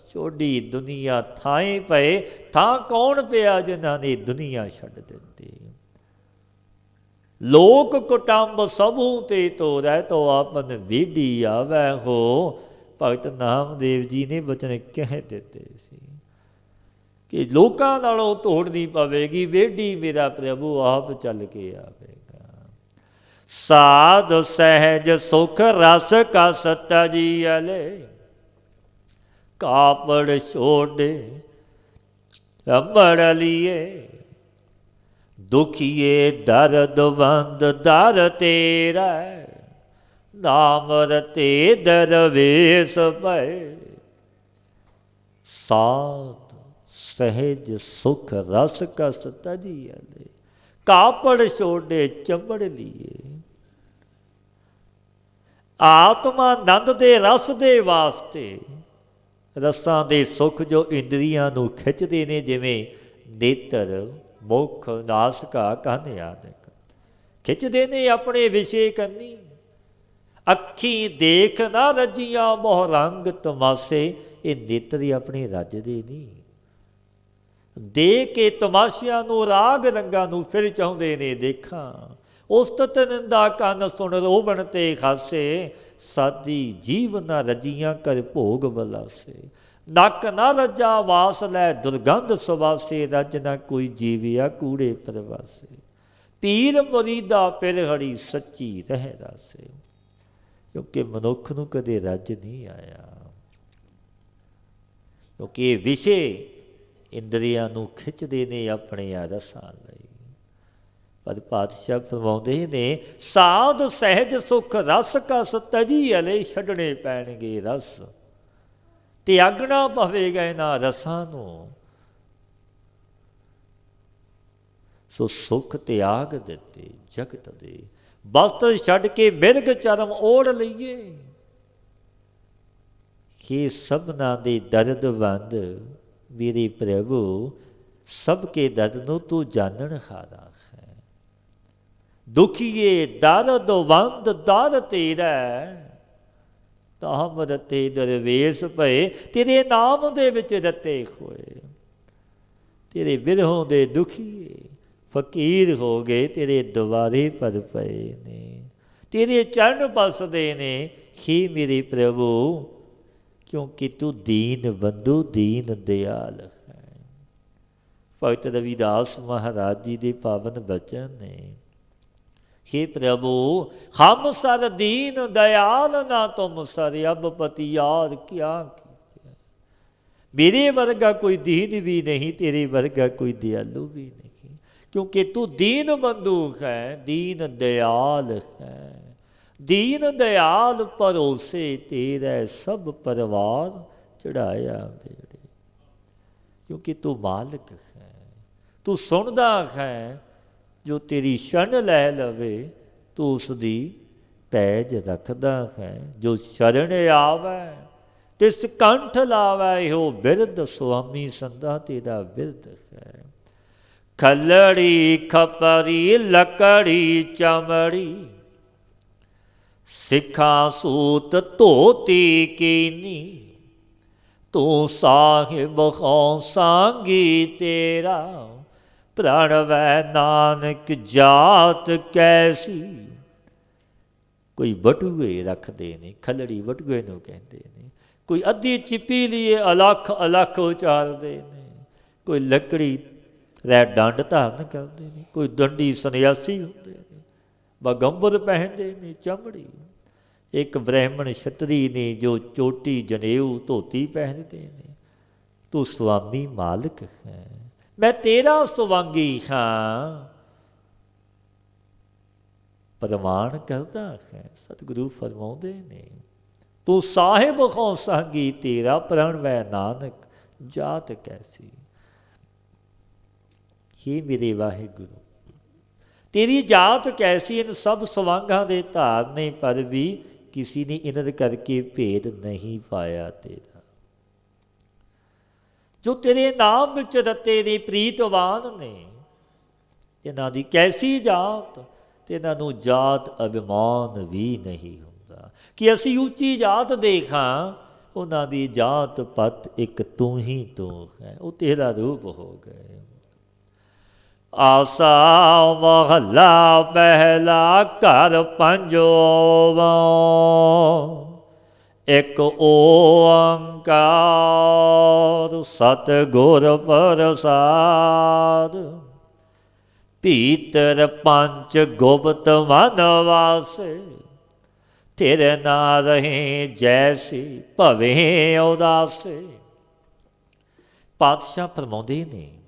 ਛੋਡੀ ਦੁਨੀਆ ਥਾਏ ਪਏ, ਥਾਂ ਕੌਣ ਪਿਆ ਜਿਨ੍ਹਾਂ ਨੇ ਦੁਨੀਆ ਛੱਡ ਦਿੱਤੀ। ਲੋਕ ਕੁਟੰਬ ਸਭੂ ਤੇ ਤੋਰੈ ਤੋ ਆਪਨ ਵੇਢੀ ਆਵੈ ਹੋ। ਭਗਤ ਨਾਮਦੇਵ ਜੀ ਨੇ ਬਚਨ ਕਹਿ ਦਿੱਤੇ ਸੀ ਕਿ ਲੋਕਾਂ ਨਾਲੋਂ ਤੋੜਨੀ ਪਵੇਗੀ, ਵੇਢੀ ਮੇਰਾ ਪ੍ਰਭੂ ਆਪ ਚੱਲ ਕੇ ਆਵੇਗਾ। ਸਾਧ ਸਹਿਜ ਸੁਖ ਰਸ ਕਸ ਤਜੀਅਲੇ, ਕਾਪੜ ਛੋਡੇ ਅੰਬੜ ਲੀਏ। ਦੁਖੀਏ ਦਰਦਵੰਦ ਦਰ ਤੇਰਾ, ਨਾਮ ਰਤੇ ਦਰਵੇਸ਼ ਪਏ। ਸਾਧ ਸਹਿਜ ਸੁਖ ਰਸ ਕਸ ਤਜੀਅਲੇ, ਕਾਪੜ ਛੋਡੇ ਚੰਬੜ ਲੀਏ। ਆਤਮਾ ਨੰਦ ਦੇ ਰਸ ਦੇ ਵਾਸਤੇ, ਰਸਾਂ ਦੇ ਸੁੱਖ ਜੋ ਇੰਦਰੀਆਂ ਨੂੰ ਖਿੱਚਦੇ ਨੇ, ਜਿਵੇਂ ਨੇਤਰ ਮੁਖ ਨਾਸਕਾ ਕੰਨ ਆਦਿਕ ਖਿੱਚਦੇ ਨੇ ਆਪਣੇ ਵਿਸ਼ੇ ਕੰਨੀ। ਅੱਖੀ ਦੇਖ ਨਾ ਰੱਜੀਆਂ ਬਹੁ ਰੰਗ ਤਮਾਸੇ, ਇਹ ਨੇਤਰ ਆਪਣੇ ਰੱਜਦੇ ਨਹੀਂ। ਦੇ ਕੇ ਤਮਾਸ਼ਿਆਂ ਨੂੰ ਰਾਗ ਰੰਗਾਂ ਨੂੰ ਫਿਰ ਚਾਹੁੰਦੇ ਨੇ ਦੇਖਾਂ। ਉਸਤਤ ਨਿੰਦਾ ਕੰਨ ਸੁਣ ਰੋਵਣ ਤੇ ਖਾਸੇ, ਸਾਦੀ ਜੀਵ ਨਾ ਰੱਜੀਆਂ ਕਰ ਭੋਗ ਬਲਾਸੇ। ਨੱਕ ਨਾ ਰੱਜਾ ਵਾਸ ਲੈ ਦੁਰਗੰਧ ਸੁਵਾਸੇ, ਰੱਜ ਨਾ ਕੋਈ ਜੀਵਿਆ ਕੂੜੇ ਪ੍ਰਵਾਸੇ। ਪੀਰ ਮੁਰੀਦਾ ਫਿਰ ਹੜੀ ਸੱਚੀ ਰਹਿ ਰਾਸੇ, ਕਿਉਂਕਿ ਮਨੁੱਖ ਨੂੰ ਕਦੇ ਰੱਜ ਨਹੀਂ ਆਇਆ। ਕਿਉਂਕਿ ਇਹ ਵਿਸ਼ੇ ਇੰਦਰੀਆਂ ਨੂੰ ਖਿੱਚਦੇ ਨੇ ਆਪਣੇ ਆ ਰਸਾਂ ਲਈ। ਪਰ ਪਾਤਸ਼ਾਹ ਫਰਮਾਉਂਦੇ ਨੇ, ਸਾਧ ਸਹਿਜ ਸੁਖ ਰਸ ਕਸ ਤਜੀਅਲੇ, ਛੱਡਣੇ ਪੈਣਗੇ ਰਸ, ਤਿਆਗਣਾ ਪਵੇਗਾ ਇਹਨਾਂ ਰਸਾਂ ਨੂੰ। ਸੋ ਸੁਖ ਤਿਆਗ ਦਿੱਤੇ ਜਗਤ ਦੇ, ਬਸਤਰ ਛੱਡ ਕੇ ਮਿਰਗ ਚਰਮ ਓੜ ਲਈਏ। ਕਿ ਸਭਨਾਂ ਦੇ ਦਰਦਵੰਦ ਮੇਰੇ ਪ੍ਰਭੂ, ਸਭ ਕੇ ਦਰਦ ਨੂੰ ਤੂੰ ਜਾਣਨ ਹਾਰਾ ਹੈ। ਦੁਖੀਏ ਦਰਦਵੰਦ ਦਰ ਤੇਰਾ, ਤਾਮ ਰਤੇ ਦਰਵੇਸ਼ ਪਏ। ਤੇਰੇ ਨਾਮ ਦੇ ਵਿੱਚ ਰਤੇ ਹੋਏ, ਤੇਰੇ ਬਿਰਹੋਂ ਦੇ ਦੁਖੀਏ ਫਕੀਰ ਹੋ ਗਏ, ਤੇਰੇ ਦੁਆਰੇ ਪਰ ਪਏ ਨੇ, ਤੇਰੇ ਚਰਨ ਬਸਦੇ ਨੇ। ਹੀ ਮੇਰੇ ਪ੍ਰਭੂ, ਕਿਉਂਕਿ ਤੂੰ ਦੀਨ ਬੰਧੂ ਦੀਨ ਦਿਆਲ ਹੈ। ਭਗਤ ਰਵਿਦਾਸ ਮਹਾਰਾਜ ਜੀ ਦੇ ਪਾਵਨ ਬਚਨ ਨੇ, हे प्रभु हम सर दीन दयाल ना तुम सर अब पति यार क्या किया। मेरे वर्गा कोई दीन भी नहीं, तेरे वर्गा कोई दयालु भी नहीं, क्योंकि तू दीन बंधु है, दीन दयाल है। दीन दयाल भरोसे तेरा सब परिवार चढ़ाया बेड़े, क्योंकि तू मालिक है, तू सुनदा है। जो तेरी शरण लै लवे तू उसदी पैज रखदा है। जो शरण आवे तिस कंठ लावे, हो बिरद स्वामी संदा तेरा बिरद है। खलड़ी खपरी लकड़ी चमड़ी, सिखा सूत धोती कीनी। तू साहिब हो सांगी तेरा, प्रणवै नानक जात कैसी। कोई बटूए रखते ने, खलड़ी बटूए नूं कहते ने। कोई अद्धी चिपी लिए अलख अलख उचारते ने। कोई लकड़ी रै डंड धारण करते हैं, कोई दंडी सन्यासी होंदे ने, बगंबर पहनते ने चमड़ी। एक ब्राह्मण छतरी ने जो चोटी जनेऊ धोती पहनते ने। तू स्वामी मालिक है, मैं तेरा सुवांगी हाँ। प्रमाण करता है सतगुरु फरमाउंदे ने, तू साहिब हो सांगी तेरा, प्रणवै नानक जात कैसी। हे मेरे वाहिगुरु, तेरी जात कैसी। इन सब सवांगां दे धारने, पर भी किसी ने इन्हद करके भेद नहीं पाया तेरा। ਜੋ ਤੇਰੇ ਨਾਮ ਵਿੱਚ ਰਤੇ ਨੇ, ਪ੍ਰੀਤਵਾਨ ਨੇ। ਇਹਨਾਂ ਦੀ ਕੈਸੀ ਜਾਤ, ਤੇ ਇਹਨਾਂ ਨੂੰ ਜਾਤ ਅਭਿਮਾਨ ਵੀ ਨਹੀਂ ਹੁੰਦਾ ਕਿ ਅਸੀਂ ਉੱਚੀ ਜਾਤ ਦੇਖਾਂ। ਉਹਨਾਂ ਦੀ ਜਾਤ ਪਤ ਇੱਕ ਤੂੰ ਹੀ ਤੂੰ ਹੈ, ਉਹ ਤੇਰਾ ਰੂਪ ਹੋ ਗਏ। ਆਸਾ ਮਹੱਲਾ ਪਹਿਲਾ, ਘਰ ਪੰਜੋਵਾਂ, ਇੱਕ ਓੰਕਾਰ ਸਤਿਗੁਰ ਪ੍ਰਸਾਦ। ਭੀਤਰ ਪੰਚ ਗੁਪਤ ਮਨ ਵਾਸੇ, ਤੇਰੇ ਨਾ ਰਹੇ ਜੈਸੀ ਭਵੇਂ ਉਦਾਸੇ। ਪਾਤਸ਼ਾਹ ਫਰਮਾਉਂਦੇ ਨੇ,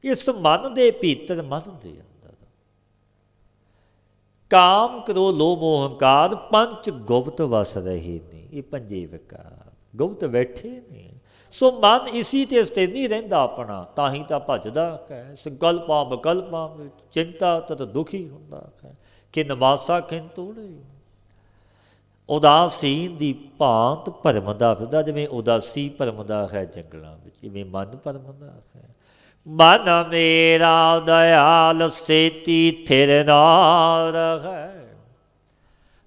ਇਸ ਮਨ ਦੇ ਭੀਤਰ, ਮਨ ਦੇ ਅੰਦਰ ਕਾਮ, ਕ੍ਰੋਧ, ਲੋਭ, ਮੋਹ, ਹੰਕਾਰ ਪੰਜ ਗੁਪਤ ਵਸ ਰਹੇ ਨੇ। ਇਹ ਪੰਜੇ ਵਿਕਾਰ ਗੁਪਤ ਬੈਠੇ ਨੇ। ਸੋ ਮਨ ਇਸੀ ਤੇ ਸਥਿਰ ਨਹੀਂ ਰਹਿੰਦਾ ਆਪਣਾ, ਤਾਂ ਹੀ ਤਾਂ ਭੱਜਦਾ ਹੈ ਸੰਕਲਪਾਂ ਵਿਕਲਪਾਂ ਵਿੱਚ। ਚਿੰਤਾ ਤਦ ਦੁਖੀ ਹੁੰਦਾ ਹੈ, ਕਿ ਨਵਾਸਾ ਖਿਨ ਤੋੜੇ। ਉਦਾਸੀਨ ਦੀ ਭਾਂਤ ਭਰਮਦਾ ਫਿਰਦਾ, ਜਿਵੇਂ ਉਦਾਸੀ ਭਰਮਦਾ ਹੈ ਜੰਗਲਾਂ ਵਿੱਚ, ਜਿਵੇਂ ਮਨ ਭਰਮਦਾ ਹੈ। ਮਨ ਮੇਰਾ ਦਇਆਲ ਸੇਤੀ ਥਿਰ ਨਾ ਰਹੈ,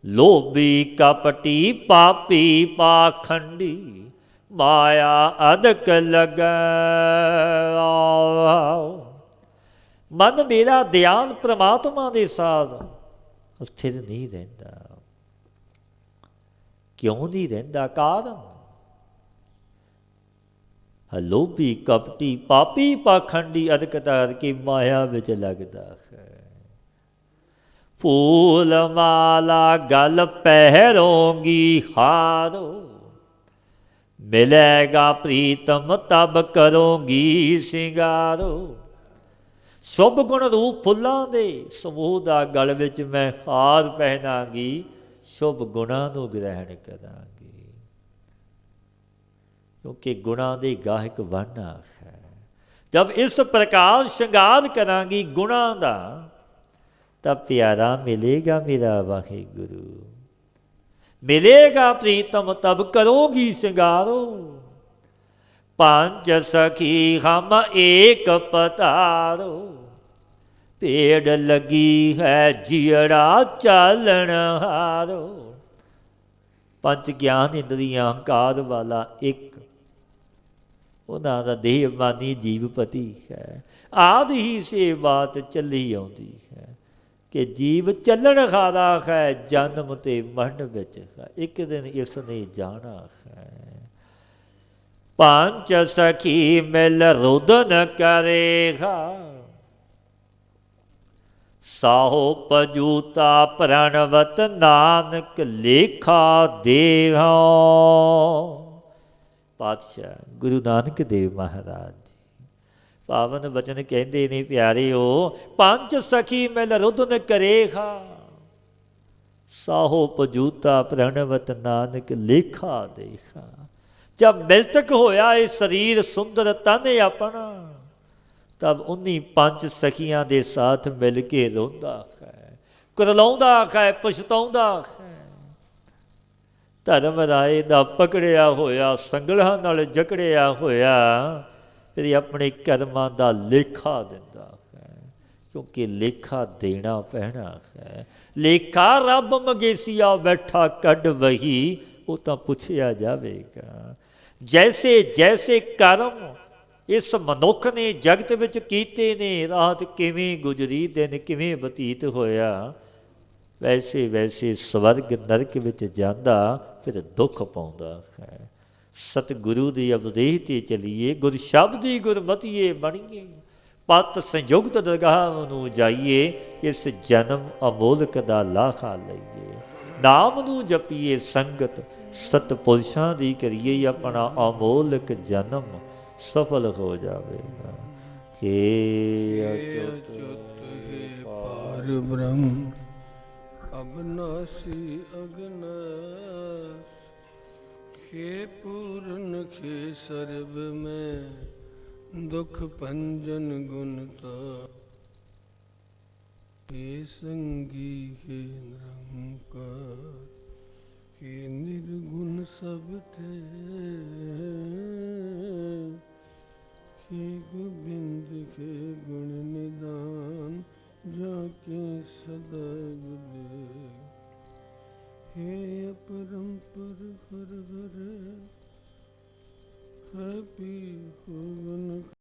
ਲੋਭੀ ਕਪਟੀ ਪਾਪੀ ਪਾਖੰਡੀ, ਮਾਇਆ ਅਦਕ ਲਗੈ। ਮਨ ਮੇਰਾ ਦਿਆਲ ਪ੍ਰਮਾਤਮਾ ਦੇ ਸਾਥ ਸਥਿਰ ਨਹੀਂ ਰਹਿੰਦਾ। ਕਿਉਂ ਨਹੀਂ ਰਹਿੰਦਾ? ਕਾਰਨ ਲੋਭੀ ਕਪਟੀ ਪਾਪੀ ਪਾਖੰਡੀ ਅਦਕ ਧਾਰ ਕੇ ਮਾਇਆ ਵਿੱਚ ਲੱਗਦਾ ਹੈ। ਫੂਲ ਮਾਲਾ ਗਲ ਪਹਿਰੋਂਗੀ ਹਾਰੋ, ਮਿਲੇਗਾ ਪ੍ਰੀਤਮ ਤਬ ਕਰੋਂਗੀ ਸਿੰਗਾਰੋ। ਸ਼ੁਭ ਗੁਣ ਰੂਪ ਫੁੱਲਾਂ ਦੇ ਸਮੂਹ ਦਾ ਗਲ ਵਿੱਚ ਮੈਂ ਹਾਰ ਪਹਿਨਾਂਗੀ, ਸ਼ੁਭ ਗੁਣਾਂ ਨੂੰ ਗ੍ਰਹਿਣ ਕਰਾਂਗੀ। ਕਿਉਂਕਿ ਗੁਣਾਂ ਦੇ ਗਾਹਕ ਬਣਨਾ ਹੈ। ਜਬ ਇਸ ਪ੍ਰਕਾਰ ਸ਼ਿੰਗਾਰ ਕਰਾਂਗੀ ਗੁਣਾਂ ਦਾ, ਤਾਂ ਪਿਆਰਾ ਮਿਲੇਗਾ ਮੇਰਾ ਵਾਹਿਗੁਰੂ। ਮਿਲੇਗਾ ਪ੍ਰੀਤਮ ਤਬ ਕਰੋਗੀ ਸਿੰਗਾਰੋ। ਪੰਜ ਸਖੀ ਹਮ ਏਕ ਪਤਾਰੋ, ਭੇੜ ਲੱਗੀ ਹੈ ਜੀੜਾ ਚਾਲਣ ਹਾਰੋ। ਪੰਜ ਗਿਆਨ ਇੰਦਰੀਆਂ ਹੰਕਾਰ ਵਾਲਾ ਇੱਕ, ਉਹਨਾਂ ਦਾ ਦੇਹਮਾਨੀ ਜੀਵਪਤੀ ਹੈ। ਆਦਿ ਹੀ ਸੇ ਬਾਤ ਚੱਲੀ ਆਉਂਦੀ ਹੈ ਕਿ ਜੀਵ ਚੱਲਣ ਹਾਰਾ ਹੈ, ਜਨਮ ਤੇ ਮਰਨ ਵਿੱਚ ਹੈ, ਇੱਕ ਦਿਨ ਇਸ ਨੇ ਜਾਣਾ ਹੈ। ਪੰਜ ਸਖੀ ਮਿਲ ਰੁਦਨ ਕਰੇਗਾ, ਸਾਹੋ ਪਜੂਤਾ ਪ੍ਰਣਵਤ ਨਾਨਕ ਲੇਖਾ ਦੇਹਾ। ਪਾਤਸ਼ਾਹ ਗੁਰੂ ਨਾਨਕ ਦੇਵ ਮਹਾਰਾਜ ਜੀ ਪਾਵਨ ਬਚਨ ਕਹਿੰਦੇ ਨੇ, ਪਿਆਰਿਓ, ਪੰਜ ਸਖੀ ਮਿਲ ਰੁਦਨ ਕਰੇਗਾ, ਸਾਹੋ ਪਜੂਤਾ ਪ੍ਰਣਵਤ ਨਾਨਕ ਲੇਖਾ ਦੇਖਾ। ਜਬ ਮਿਲਤਕ ਹੋਇਆ ਇਹ ਸਰੀਰ ਸੁੰਦਰ ਤਨ ਆਪਣਾ, ਤਬ ਉन्हीं ਪੰਜ ਸਖੀਆਂ ਦੇ ਸਾਥ ਮਿਲ ਕੇ ਰੋਂਦਾ ਹੈ, ਕੁਰਲਾਉਂਦਾ ਹੈ, ਪਛਤਾਉਂਦਾ ਹੈ। ਧਰਮ ਰਾਏ ਦਾ ਪਕੜਿਆ ਹੋਇਆ, ਸੰਗਲਾਂ ਨਾਲ ਜਕੜਿਆ ਹੋਇਆ, ਫਿਰ ਆਪਣੇ ਕਰਮਾਂ ਦਾ ਲੇਖਾ ਦਿੰਦਾ ਹੈ। ਕਿਉਂਕਿ ਲੇਖਾ ਦੇਣਾ ਪੈਣਾ ਹੈ। ਲੇਖਾ ਰੱਬ ਮਗੇਸੀਆ ਬੈਠਾ ਕੱਢ ਵਹੀ, ਉਹ ਤਾਂ ਪੁੱਛਿਆ ਜਾਵੇਗਾ। ਜੈਸੇ ਜੈਸੇ ਕਰਮ ਇਸ ਮਨੁੱਖ ਨੇ ਜਗਤ ਵਿੱਚ ਕੀਤੇ ਨੇ, ਰਾਤ ਕਿਵੇਂ ਗੁਜ਼ਰੀ, ਦਿਨ ਕਿਵੇਂ ਬਤੀਤ ਹੋਇਆ, ਵੈਸੇ ਵੈਸੇ ਸਵਰਗ ਨਰਕ ਵਿੱਚ ਜਾਂਦਾ ਫਿਰ ਦੁੱਖ ਪਾਉਂਦਾ ਹੈ। ਸਤਿਗੁਰੂ ਦੀ ਉਪਦੇਸ਼ 'ਤੇ ਚਲੀਏ, ਗੁਰ ਸ਼ਬਦੀ ਗੁਰਮਤੀਏ ਬਣੀਏ, ਪਤ ਸੰਯੁਕਤ ਦਰਗਾਹ ਨੂੰ ਜਾਈਏ, ਇਸ ਜਨਮ ਅਮੋਲਕ ਦਾ ਲਾਹਾ ਲਈਏ। ਨਾਮ ਨੂੰ ਜਪੀਏ, ਸੰਗਤ ਸਤਪੁਰਸ਼ਾਂ ਦੀ ਕਰੀਏ, ਆਪਣਾ ਅਮੋਲਕ ਜਨਮ ਸਫਲ ਹੋ ਜਾਵੇਗਾ। ਕਿ ਅਚੁੱਤ ਹੈ ਪਾਰ ਬ੍ਰਹਮ ਅਬਨਾਸੀ ਅਗਨਾਸ, ਖੇ ਪੂਰਨ ਖੇ ਸਰਬ ਮੈਂ ਦੁਖ ਭੰਜਨ ਗੁਣਤਾ, हे संगी हे निरंकार, हे निर्गुण सब थे, निदान जाके सदा गुदे। हे अपरंपर हर हर है पी हो गुन